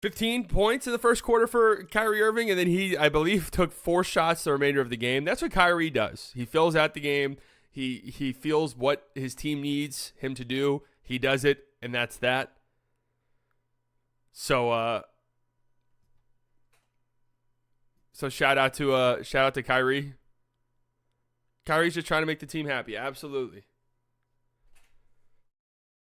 15 points in the first quarter for Kyrie Irving, and then he, I believe, took 4 shots the remainder of the game. That's what Kyrie does. He fills out the game. He feels what his team needs him to do. He does it, and that's that. So shout out to Kyrie. Kyrie's just trying to make the team happy. Absolutely.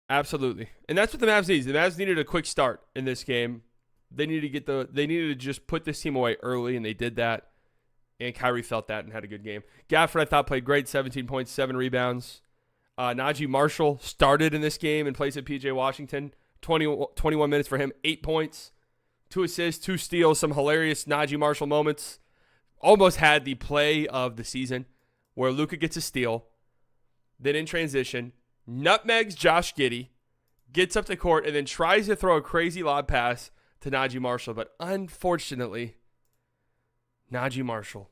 And that's what the Mavs needs. The Mavs needed a quick start in this game. They needed to just put this team away early, and they did that. And Kyrie felt that and had a good game. Gafford, I thought, played great. 17 points, 7 rebounds. Najee Marshall started in this game in place of P.J. Washington. 21 minutes for him, 8 points, 2 assists, 2 steals, some hilarious Najee Marshall moments. Almost had the play of the season where Luka gets a steal. Then in transition, nutmegs Josh Giddey, gets up the court, and then tries to throw a crazy lob pass to Najee Marshall. But unfortunately, Najee Marshall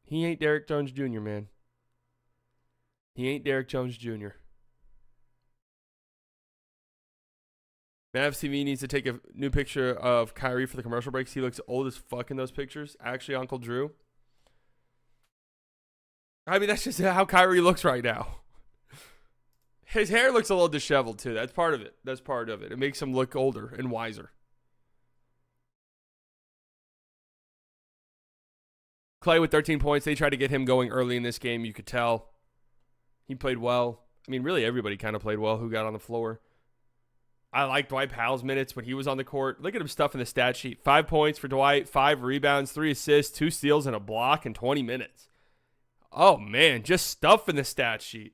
he ain't Derrick Jones Jr., man. He ain't Derrick Jones Jr. Mavs TV needs to take a new picture of Kyrie for the commercial breaks. He looks old as fuck in those pictures. Actually, Uncle Drew. I mean, that's just how Kyrie looks right now. His hair looks a little disheveled, too. That's part of it. It makes him look older and wiser. Clay with 13 points. They tried to get him going early in this game. You could tell. He played well. I mean, really everybody kind of played well who got on the floor. I like Dwight Powell's minutes when he was on the court. Look at him stuff in the stat sheet. 5 points for Dwight, 5 rebounds, 3 assists, 2 steals, and a block in 20 minutes. Oh, man, just stuff in the stat sheet.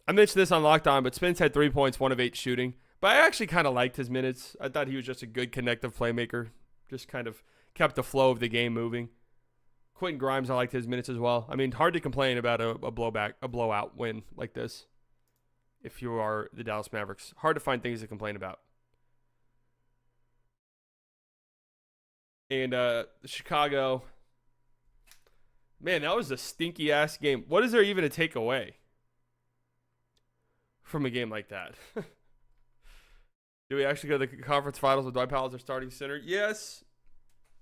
I mentioned this on Locked On, but Spence had 3 points, 1 of 8 shooting. But I actually kind of liked his minutes. I thought he was just a good connective playmaker. Just kind of kept the flow of the game moving. Quentin Grimes, I liked his minutes as well. I mean, hard to complain about a blowout win like this. If you are the Dallas Mavericks, hard to find things to complain about. And Chicago, man, that was a stinky ass game. What is there even to take away from a game like that? Do we actually go to the conference finals with Dwight Powell as their starting center? Yes.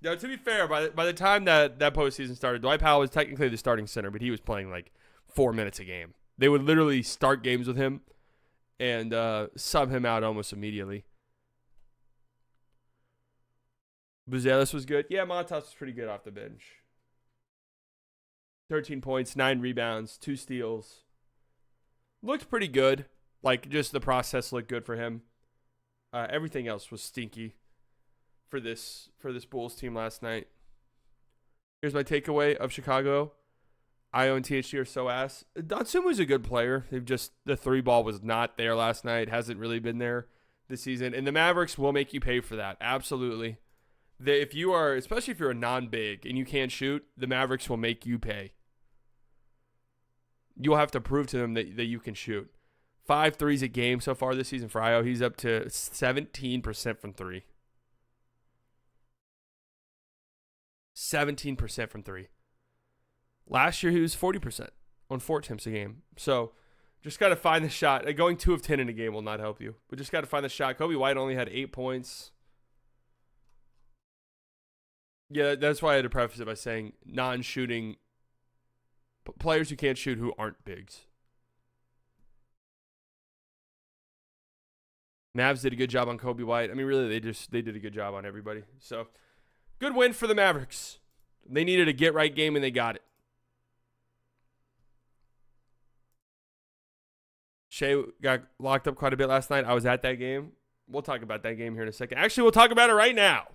Now, to be fair, by the time that postseason started, Dwight Powell was technically the starting center, but he was playing like 4 minutes a game. They would literally start games with him and sub him out almost immediately. Buzelis was good. Yeah, Montas was pretty good off the bench. 13 points, 9 rebounds, 2 steals. Looked pretty good. Like, just the process looked good for him. Everything else was stinky for this Bulls team last night. Here's my takeaway of Chicago. Io and THT are so ass. Dotsumu's a good player. The 3-ball was not there last night. Hasn't really been there this season. And the Mavericks will make you pay for that. Absolutely. Especially if you're a non-big and you can't shoot, the Mavericks will make you pay. You'll have to prove to them that you can shoot. 5 threes a game so far this season for Io. He's up to 17% from 3. 17% from three. Last year, he was 40% on 4 attempts a game. So just got to find the shot. Going 2 of 10 in a game will not help you. But just got to find the shot. Kobe White only had 8 points. Yeah, that's why I had to preface it by saying non-shooting players who can't shoot who aren't bigs. Mavs did a good job on Kobe White. I mean, really, they did a good job on everybody. So, good win for the Mavericks. They needed a get-right game, and they got it. Shea got locked up quite a bit last night. I was at that game. We'll talk about that game here in a second. Actually, we'll talk about it right now.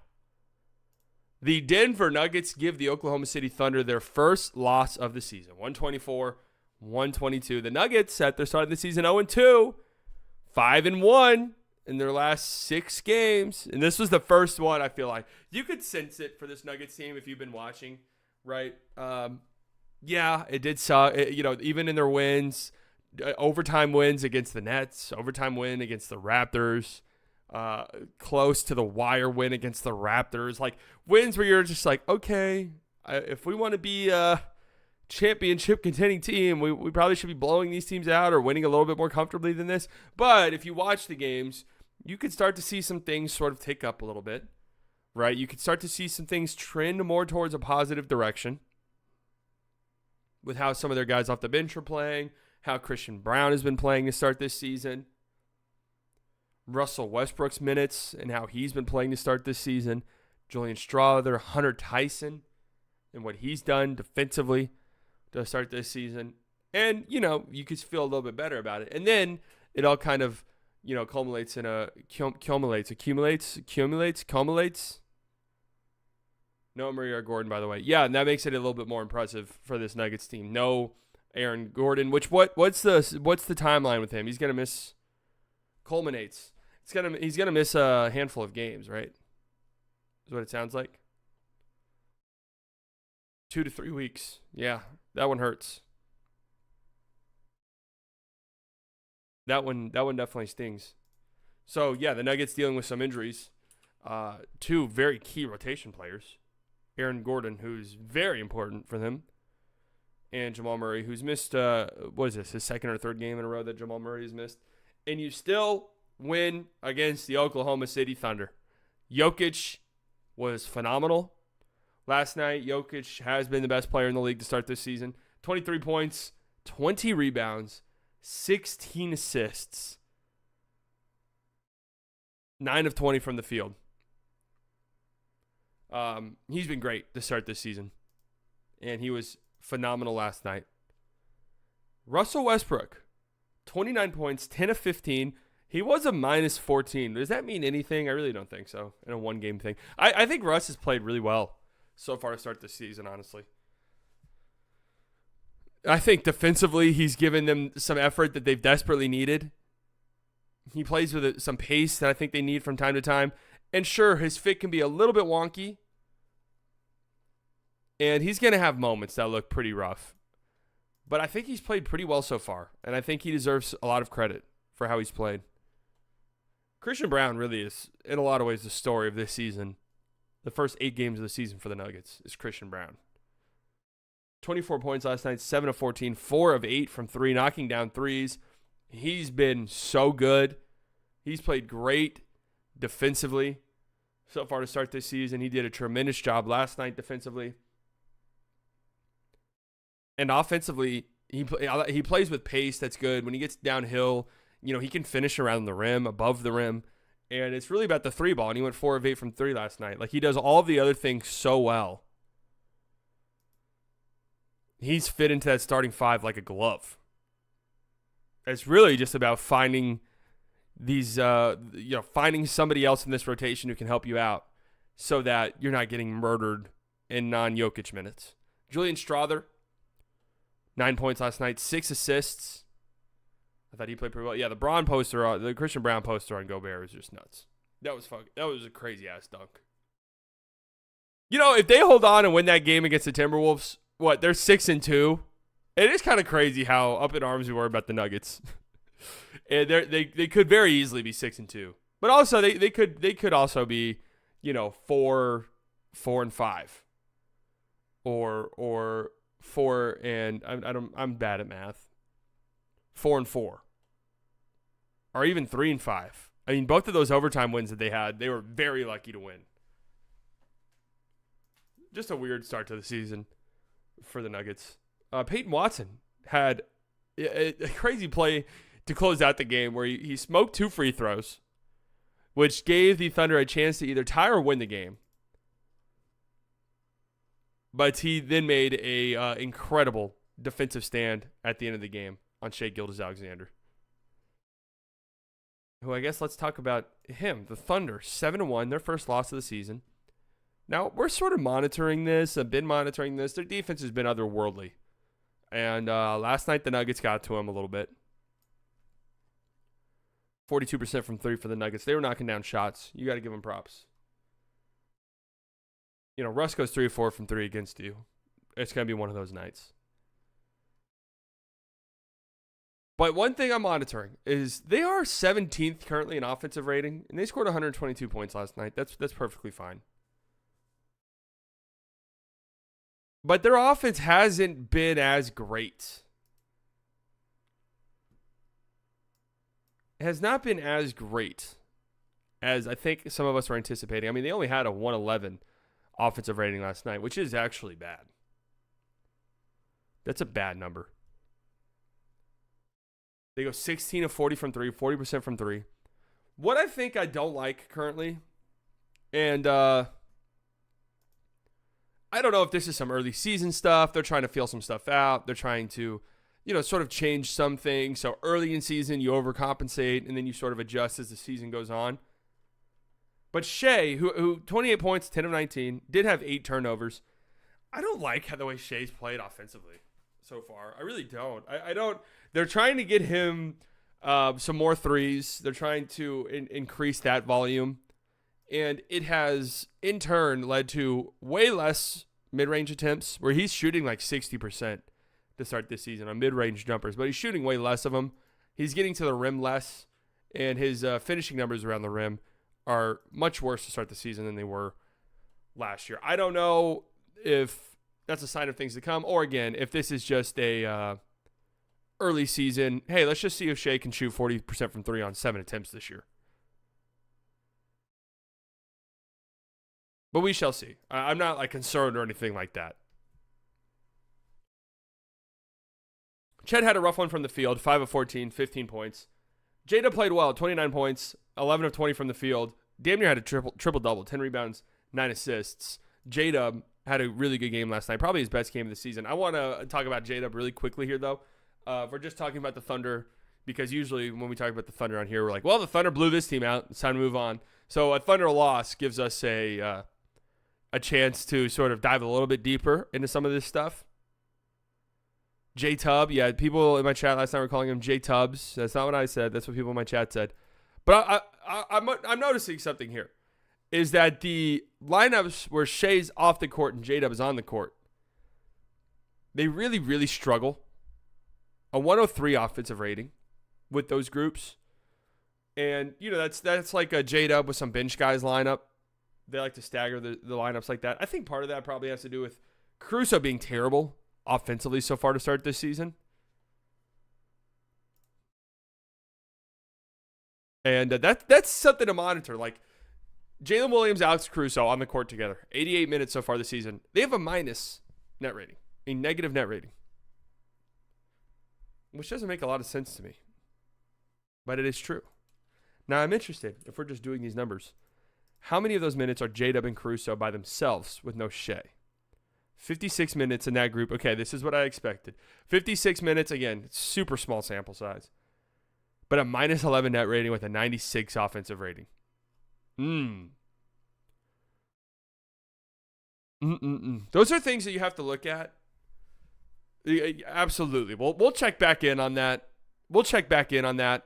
The Denver Nuggets give the Oklahoma City Thunder their first loss of the season, 124-122. The Nuggets, at their start of the season, 0-2, 5-1 in their last 6 games. And this was the first one, I feel like. You could sense it for this Nuggets team if you've been watching, right? Yeah, it did suck. Even in their wins, overtime wins against the Nets, overtime win against the Raptors, close to the wire win against the Raptors, like wins where you're just like, okay, if we want to be a championship contending team, we probably should be blowing these teams out or winning a little bit more comfortably than this. But if you watch the games, you could start to see some things sort of tick up a little bit, right? You could start to see some things trend more towards a positive direction with how some of their guys off the bench are playing, how Christian Brown has been playing to start this season, Russell Westbrook's minutes and how he's been playing to start this season, Julian Strawther, Hunter Tyson, and what he's done defensively to start this season. And, you could feel a little bit better about it. And then it all kind of, accumulates. No Maria Gordon, by the way. Yeah, and that makes it a little bit more impressive for this Nuggets team. No Aaron Gordon, what's the timeline with him? He's gonna miss. Culminates. He's gonna miss a handful of games, right? Is what it sounds like. 2 to 3 weeks. Yeah, that one hurts. That one definitely stings. So yeah, the Nuggets dealing with some injuries. 2 very key rotation players. Aaron Gordon, who's very important for them, and Jamal Murray, who's missed, his second or third game in a row that Jamal Murray has missed. And you still win against the Oklahoma City Thunder. Jokic was phenomenal last night. Jokic has been the best player in the league to start this season. 23 points, 20 rebounds, 16 assists, 9 of 20 from the field. He's been great to start this season, and he was phenomenal last night. Russell Westbrook, 29 points, 10 of 15. He was a minus 14. Does that mean anything? I really don't think so in a one-game thing. I think Russ has played really well so far to start this season, honestly. I think defensively he's given them some effort that they've desperately needed. He plays with some pace that I think they need from time to time. And sure, his fit can be a little bit wonky. And he's going to have moments that look pretty rough. But I think he's played pretty well so far. And I think he deserves a lot of credit for how he's played. Christian Brown really is, in a lot of ways, the story of this season. The first 8 games of the season for the Nuggets is Christian Brown. 24 points last night, 7 of 14, 4 of 8 from 3, knocking down threes. He's been so good. He's played great defensively so far to start this season. He did a tremendous job last night defensively. And offensively, he plays with pace. That's good. When he gets downhill, he can finish around the rim, above the rim. And it's really about the 3 ball. And he went 4 of 8 from 3 last night. Like, he does all of the other things so well. He's fit into that starting 5 like a glove. It's really just about finding these, finding somebody else in this rotation who can help you out so that you're not getting murdered in non-Jokic minutes. Julian Strawther, 9 points last night, 6 assists. I thought he played pretty well. Yeah, the Christian Brown poster on Gobert was just nuts. That was a crazy-ass dunk. If they hold on and win that game against the Timberwolves, they're 6-2. It is kind of crazy how up in arms we were about the Nuggets. And they could very easily be 6-2. But also they could also be, 4-5. or 4 and I'm bad at math. 4-4, or even 3-5. I mean, both of those overtime wins that they had, they were very lucky to win. Just a weird start to the season for the Nuggets. Peyton Watson had a crazy play to close out the game where he smoked 2 free throws, which gave the Thunder a chance to either tie or win the game. But he then made a incredible defensive stand at the end of the game on Shai Gilgeous-Alexander, who I guess let's talk about him. The Thunder, 7-1, their first loss of the season. Now, we're sort of monitoring this. I've been monitoring this. Their defense has been otherworldly. And last night, the Nuggets got to them a little bit. 42% from 3 for the Nuggets. They were knocking down shots. You got to give them props. You know, Russ goes 3-4 from 3 against you. It's going to be one of those nights. But one thing I'm monitoring is they are 17th currently in offensive rating, and they scored 122 points last night. That's perfectly fine. But their offense hasn't been as great. It has not been as great as I think some of us were anticipating. I mean, they only had a 111 offensive rating last night, which is actually bad. That's a bad number. They go 16 of 40 from 3, 40% from 3. What I think I don't like currently, and I don't know if this is some early season stuff. They're trying to feel some stuff out. They're trying to, sort of change some things. So early in season, you overcompensate, and then you sort of adjust as the season goes on. But Shai, who 28 points, 10 of 19, did have 8 turnovers. I don't like the way Shai's played offensively so far. I really don't. I don't. They're trying to get him some more threes. They're trying to increase that volume. And it has, in turn, led to way less mid-range attempts, where he's shooting like 60% to start this season on mid-range jumpers. But he's shooting way less of them. He's getting to the rim less. And his finishing numbers around the rim are much worse to start the season than they were last year. I don't know if that's a sign of things to come, or again, if this is just a early season, hey, let's just see if Shai can shoot 40% from 3 on 7 attempts this year. But we shall see. I'm not concerned or anything like that. Chet had a rough one from the field, 5 of 14, 15 points. Jada played well, 29 points, 11 of 20 from the field. Damn near had a triple-double, 10 rebounds, 9 assists. Jada had a really good game last night, probably his best game of the season. I want to talk about Jada really quickly here, though. We're just talking about the Thunder, because usually when we talk about the Thunder on here, we're like, well, the Thunder blew this team out. It's time to move on. So a Thunder loss gives us a chance to sort of dive a little bit deeper into some of this stuff. J-Tub, yeah, people in my chat last night were calling him J-Tubs. That's not what I said. That's what people in my chat said. But I'm noticing something here, is that the lineups where Shai's off the court and J-Dub is on the court, they really, really struggle. A 103 offensive rating with those groups. And, that's like a J-Dub with some bench guys lineup. They like to stagger the lineups like that. I think part of that probably has to do with Caruso being terrible offensively so far to start this season. And that's something to monitor. Like, Jalen Williams, Alex Caruso on the court together. 88 minutes so far this season. They have a minus net rating, a negative net rating, which doesn't make a lot of sense to me. But it is true. Now, I'm interested, if we're just doing these numbers, how many of those minutes are J-Dub and Caruso by themselves with no Shai? 56 minutes in that group. Okay, this is what I expected. 56 minutes, again, super small sample size. But a minus 11 net rating with a 96 offensive rating. Those are things that you have to look at. Absolutely. We'll check back in on that. We'll check back in on that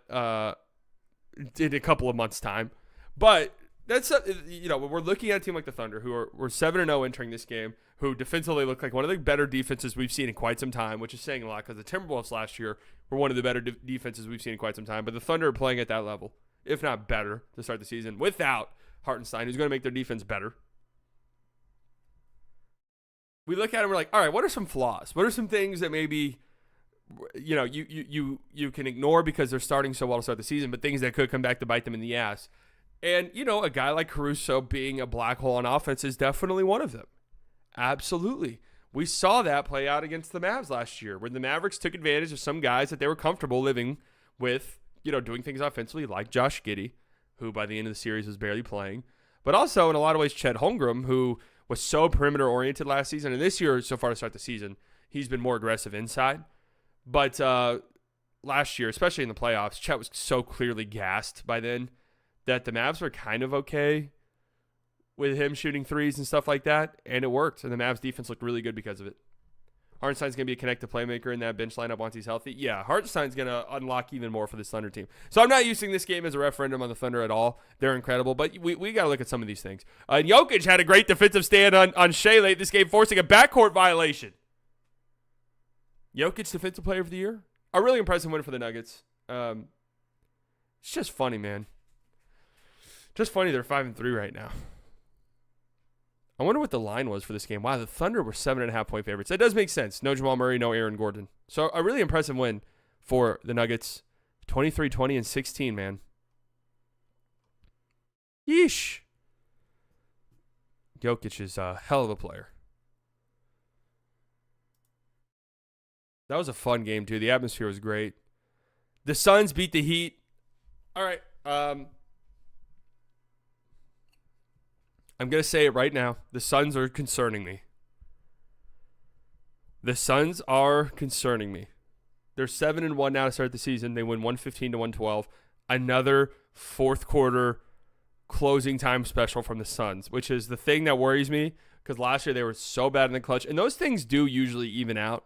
in a couple of months' time. But that's, we're looking at a team like the Thunder, who were 7-0 entering this game, who defensively look like one of the better defenses we've seen in quite some time, which is saying a lot because the Timberwolves last year were one of the better defenses we've seen in quite some time. But the Thunder are playing at that level, if not better, to start the season without Hartenstein, who's going to make their defense better. we look at it, we're like, all right, what are some flaws? What are some things that maybe you can ignore because they're starting so well to start the season, but things that could come back to bite them in the ass? And a guy like Caruso being a black hole on offense is definitely one of them. Absolutely. We saw that play out against the Mavs last year, where the Mavericks took advantage of some guys that they were comfortable living with, doing things offensively, like Josh Giddey, who by the end of the series was barely playing, but also in a lot of ways Chet Holmgren, who was so perimeter oriented last season, and this year so far to start the season, he's been more aggressive inside. But last year, especially in the playoffs, Chet was so clearly gassed by then that the Mavs were kind of okay with him shooting threes and stuff like that, and it worked. And the Mavs defense looked really good because of it. Hartenstein's going to be a connected playmaker in that bench lineup once he's healthy. Yeah, Hartenstein's going to unlock even more for this Thunder team. So I'm not using this game as a referendum on the Thunder at all. They're incredible, but we got to look at some of these things. Jokic had a great defensive stand on Shea late this game, forcing a backcourt violation. Jokic Defensive Player of the Year? A really impressive win for the Nuggets. It's just funny, man. Just funny they're 5-3 right now. I wonder what the line was for this game. Wow, the Thunder were 7.5-point favorites. That does make sense. No Jamal Murray, no Aaron Gordon. So a really impressive win for the Nuggets. 23-20 and 16, man. Yeesh. Jokic is a hell of a player. That was a fun game, too. The atmosphere was great. The Suns beat the Heat. All right. I'm going to say it right now. The Suns are concerning me. The Suns are concerning me. They're 7-1 now to start the season. They win 115-112. Another fourth quarter closing time special from the Suns, which is the thing that worries me because last year they were so bad in the clutch. And those things do usually even out.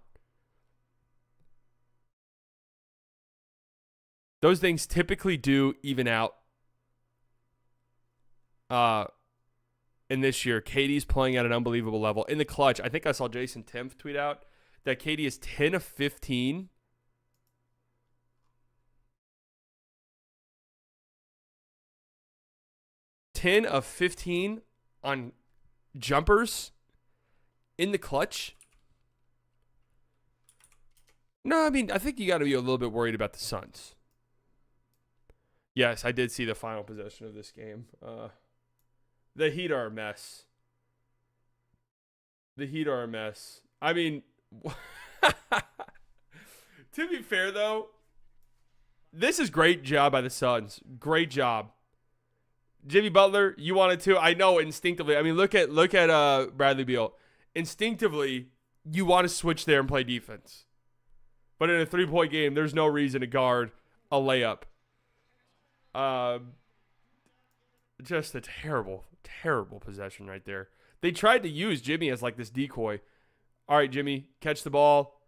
Those things typically do even out. And this year, KD's playing at an unbelievable level. In the clutch, I think I saw Jason Timpf tweet out that KD is 10 of 15. 10 of 15 on jumpers in the clutch. No, I mean, I think you got to be a little bit worried about the Suns. Yes, I did see the final possession of this game. The Heat are a mess. The Heat are a mess. I mean, to be fair, though, this is great job by the Suns. Great job. Jimmy Butler, you wanted to. I know instinctively. I mean, look at Bradley Beal. Instinctively, you want to switch there and play defense. But in a 3-point game, there's no reason to guard a layup. Just a terrible, terrible possession right there. They tried to use Jimmy as like this decoy. All right, Jimmy, catch the ball,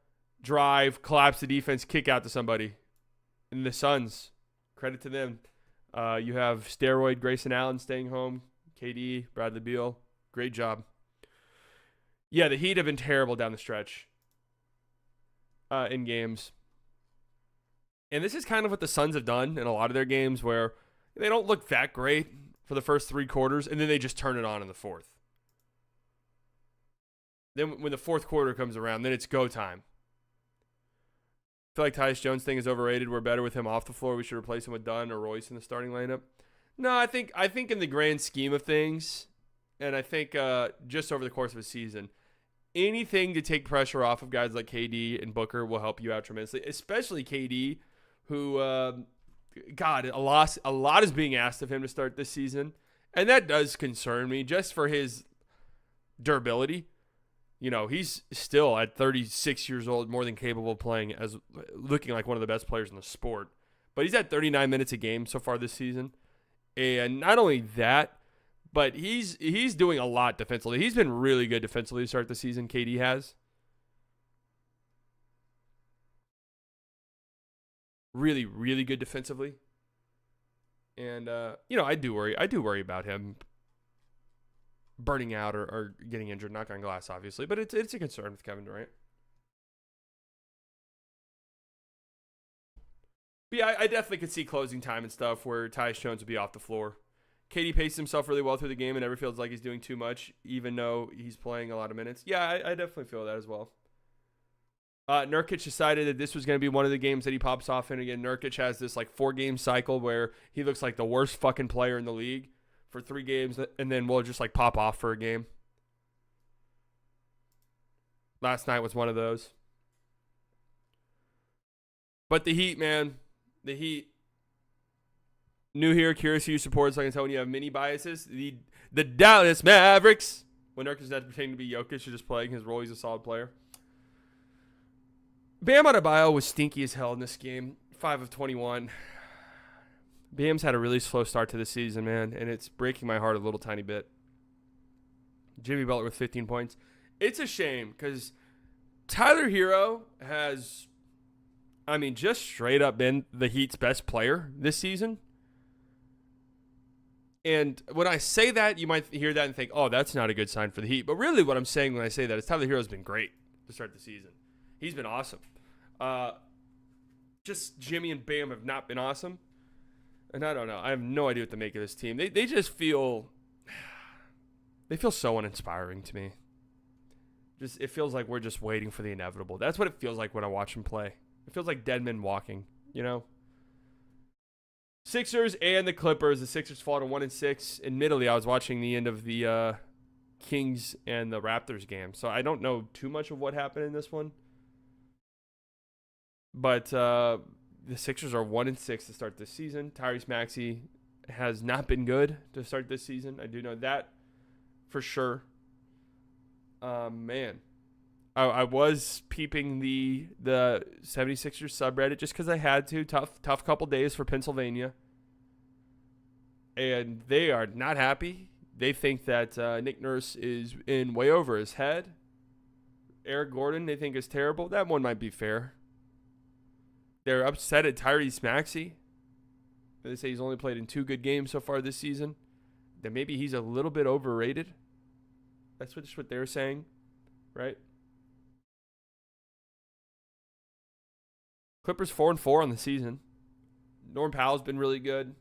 drive, collapse the defense, kick out to somebody. And the Suns, credit to them. You have steroid Grayson Allen staying home, KD, Bradley Beal. Great job. Yeah, the Heat have been terrible down the stretch in games. And this is kind of what the Suns have done in a lot of their games where they don't look that great for the first 3 quarters, and then they just turn it on in the fourth. Then when the fourth quarter comes around, then it's go time. I feel like Tyus Jones' thing is overrated. We're better with him off the floor. We should replace him with Dunn or Royce in the starting lineup. No, I think in the grand scheme of things, and I think just over the course of a season, anything to take pressure off of guys like KD and Booker will help you out tremendously, especially KD, who, God, a lot is being asked of him to start this season, and that does concern me just for his durability. You know, he's still at 36 years old, more than capable of playing as looking like one of the best players in the sport. But he's at 39 minutes a game so far this season. And not only that, but he's doing a lot defensively. He's been really good defensively to start the season, KD has. Really, really good defensively. And, I do worry about him burning out or getting injured, knock on glass, obviously, but it's a concern with Kevin Durant. But yeah, I definitely could see closing time and stuff where Tyus Jones would be off the floor. KD paced himself really well through the game and never feels like he's doing too much, even though he's playing a lot of minutes. Yeah, I definitely feel that as well. Nurkic decided that this was going to be one of the games that he pops off in again. Nurkic has this like 4-game cycle where he looks like the worst fucking player in the league for 3 games, and then we'll just like pop off for a game. Last night was one of those. But the Heat, man. The Heat. New here, curious who you support, so I can tell when you have mini biases. The Dallas Mavericks. When Nurkic is not pretending to be Jokic, you're just playing his role. He's a solid player. Bam Adebayo was stinky as hell in this game. 5 of 21. Bam's had a really slow start to the season, man, and it's breaking my heart a little tiny bit. Jimmy Butler with 15 points. It's a shame because Tyler Hero has, just straight up been the Heat's best player this season. And when I say that, you might hear that and think, oh, that's not a good sign for the Heat. But really what I'm saying when I say that is Tyler Hero's been great to start the season. He's been awesome. Just Jimmy and Bam have not been awesome. And I don't know. I have no idea what to make of this team. They just feel so uninspiring to me. It feels like we're just waiting for the inevitable. That's what it feels like when I watch them play. It feels like dead men walking, you know? Sixers and the Clippers. The Sixers fall to 1-6. Admittedly, I was watching the end of the Kings and the Raptors game, so I don't know too much of what happened in this one. But the Sixers are 1-6 to start this season. Tyrese Maxey has not been good to start this season. I do know that for sure. Man, I was peeping the 76ers subreddit just because I had to. Tough couple days for Pennsylvania. And they are not happy. They think that Nick Nurse is in way over his head. Eric Gordon, they think is terrible. That one might be fair. They're upset at Tyrese Maxey. They say he's only played in 2 good games so far this season. That maybe he's a little bit overrated. That's what they're saying, right? Clippers 4-4 on the season. Norm Powell's been really good.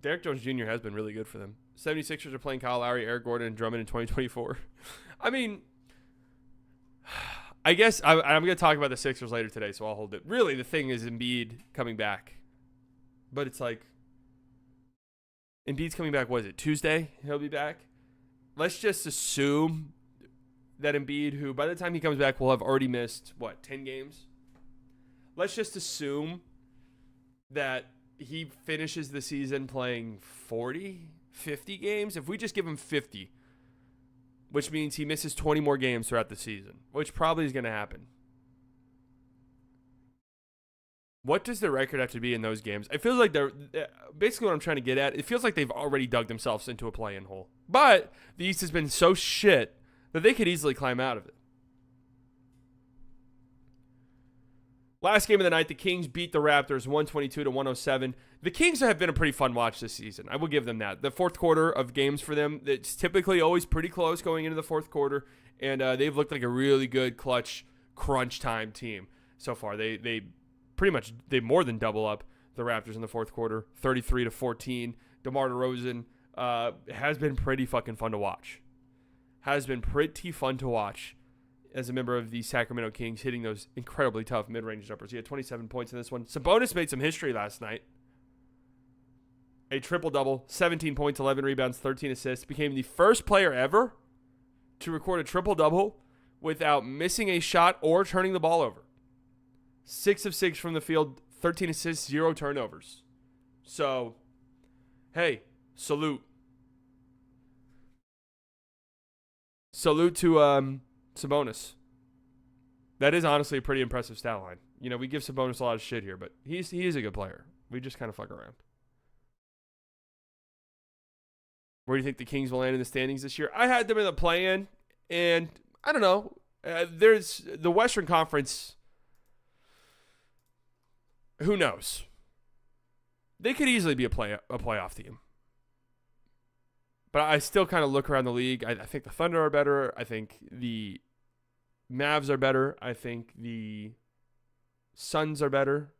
Derek Jones Jr. has been really good for them. 76ers are playing Kyle Lowry, Eric Gordon, and Drummond in 2024. I guess I'm going to talk about the Sixers later today, so I'll hold it. Really, the thing is Embiid coming back. But it's like, Embiid's coming back, what is it, Tuesday? He'll be back? Let's just assume that Embiid, who by the time he comes back will have already missed, 10 games? Let's just assume that he finishes the season playing 40, 50 games. If we just give him 50, which means he misses 20 more games throughout the season, which probably is going to happen. What does the record have to be in those games? It feels like they're basically what I'm trying to get at. It feels like they've already dug themselves into a play-in hole. But the East has been so shit that they could easily climb out of it. Last game of the night, the Kings beat the Raptors 122-107. The Kings have been a pretty fun watch this season. I will give them that. The fourth quarter of games for them, it's typically always pretty close going into the fourth quarter, and they've looked like a really good clutch crunch time team so far. They more than double up the Raptors in the fourth quarter, 33-14. DeMar DeRozan has been pretty fucking fun to watch. Has been pretty fun to watch as a member of the Sacramento Kings, hitting those incredibly tough mid-range jumpers. He had 27 points in this one. Sabonis made some history last night. A triple-double, 17 points, 11 rebounds, 13 assists. Became the first player ever to record a triple-double without missing a shot or turning the ball over. 6 of 6 from the field, 13 assists, 0 turnovers. So, hey, salute. Salute to Sabonis. That is honestly a pretty impressive stat line. You know, we give Sabonis a lot of shit here, but he is a good player. We just kind of fuck around. Where do you think the Kings will land in the standings this year? I had them in the play-in, and I don't know. There's the Western Conference. Who knows? They could easily be a playoff team. But I still kind of look around the league. I think the Thunder are better. I think the Mavs are better. I think the Suns are better.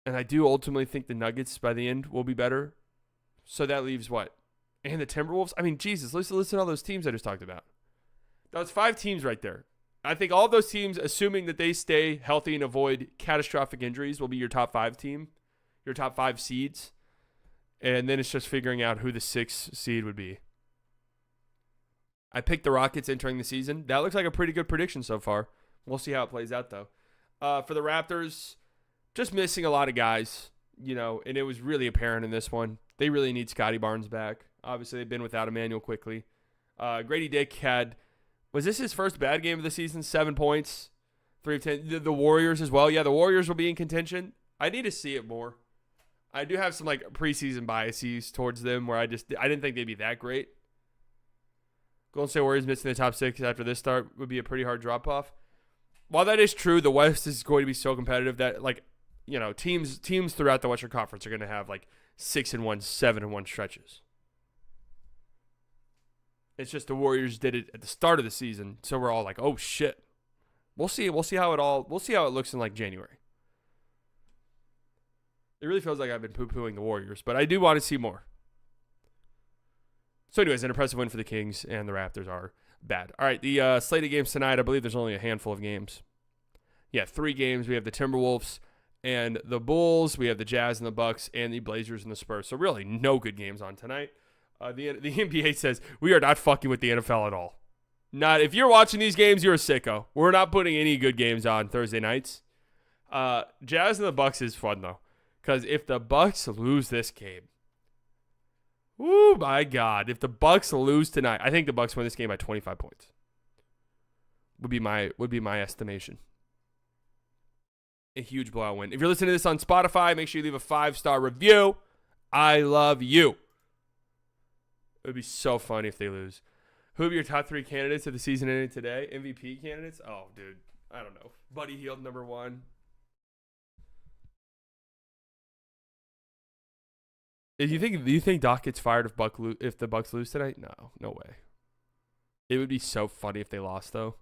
And I do ultimately think the Nuggets by the end will be better. So that leaves what? And the Timberwolves? I mean, Jesus, listen to all those teams I just talked about. That was 5 teams right there. I think all of those teams, assuming that they stay healthy and avoid catastrophic injuries, will be your top 5 team, your top 5 seeds. And then it's just figuring out who the 6th seed would be. I picked the Rockets entering the season. That looks like a pretty good prediction so far. We'll see how it plays out, though. For the Raptors, just missing a lot of guys, and it was really apparent in this one. They really need Scotty Barnes back. Obviously, they've been without Emmanuel quickly. Grady Dick was this his first bad game of the season? 7 points, 3 of 10. The Warriors as well. Yeah, the Warriors will be in contention. I need to see it more. I do have some preseason biases towards them where I didn't think they'd be that great. Golden State Warriors missing the top 6 after this start would be a pretty hard drop-off. While that is true, the West is going to be so competitive that, teams throughout the Western Conference are going to have, 6-1, 7-1 stretches. It's just the Warriors did it at the start of the season, so we're all like, oh, shit. We'll see how it looks in, January. It really feels like I've been poo-pooing the Warriors, but I do want to see more. So anyways, an impressive win for the Kings, and the Raptors are bad. All right, the slate of games tonight, I believe there's only a handful of games. Yeah, 3 games. We have the Timberwolves and the Bulls. We have the Jazz and the Bucks and the Blazers and the Spurs. So really no good games on tonight. The NBA says we are not fucking with the NFL at all. Not if you're watching these games, you're a sicko. We're not putting any good games on Thursday nights. Jazz and the Bucks is fun, though, because if the Bucks lose this game, oh my God! If the Bucks lose tonight, I think the Bucks win this game by 25 points. Would be my estimation. A huge blowout win. If you're listening to this on Spotify, make sure you leave a 5-star review. I love you. It would be so funny if they lose. Who would be your top 3 candidates of the season ending today? MVP candidates? Oh, dude, I don't know. Buddy Hield, number 1. Do you think Doc gets fired if the Bucks lose tonight? No way. It would be so funny if they lost, though.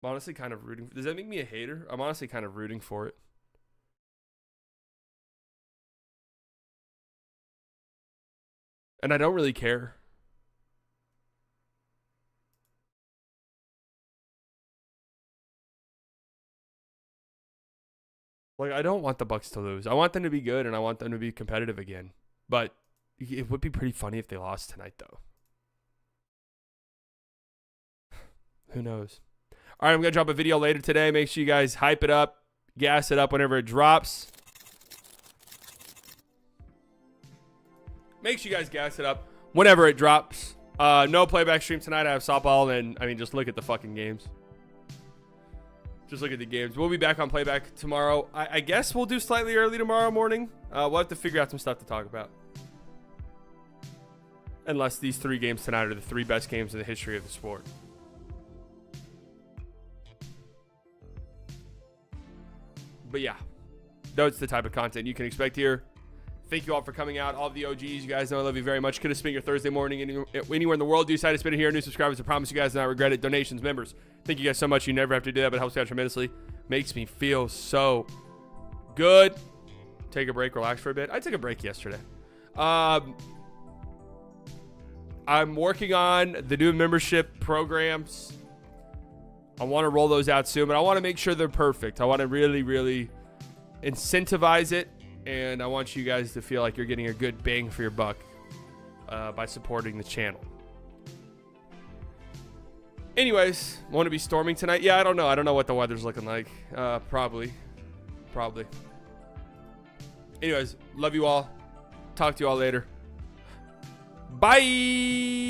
I'm honestly kind of rooting. Does that make me a hater? I'm honestly kind of rooting for it. And I don't really care. I don't want the Bucks to lose. I want them to be good, and I want them to be competitive again. But it would be pretty funny if they lost tonight, though. Who knows? All right, I'm going to drop a video later today. Make sure you guys hype it up, gas it up whenever it drops. Make sure you guys gas it up whenever it drops. No playback stream tonight. I have softball, and, just look at the fucking games. Just look at the games. We'll be back on playback tomorrow. I guess we'll do slightly early tomorrow morning. We'll have to figure out some stuff to talk about. Unless these 3 games tonight are the 3 best games in the history of the sport. But yeah, that's the type of content you can expect here. Thank you all for coming out. All of the OGs, you guys know I love you very much. Could have spent your Thursday morning anywhere in the world. Do decide to spend it here. New subscribers, I promise you guys do not regret it. Donations, members, thank you guys so much. You never have to do that, but it helps out tremendously. Makes me feel so good. Take a break, relax for a bit. I took a break yesterday. I'm working on the new membership programs. I want to roll those out soon, but I want to make sure they're perfect. I want to really, really incentivize it. And I want you guys to feel like you're getting a good bang for your buck by supporting the channel. Anyways, want to be storming tonight? Yeah, I don't know. I don't know what the weather's looking like. Probably. Anyways, love you all. Talk to you all later. Bye.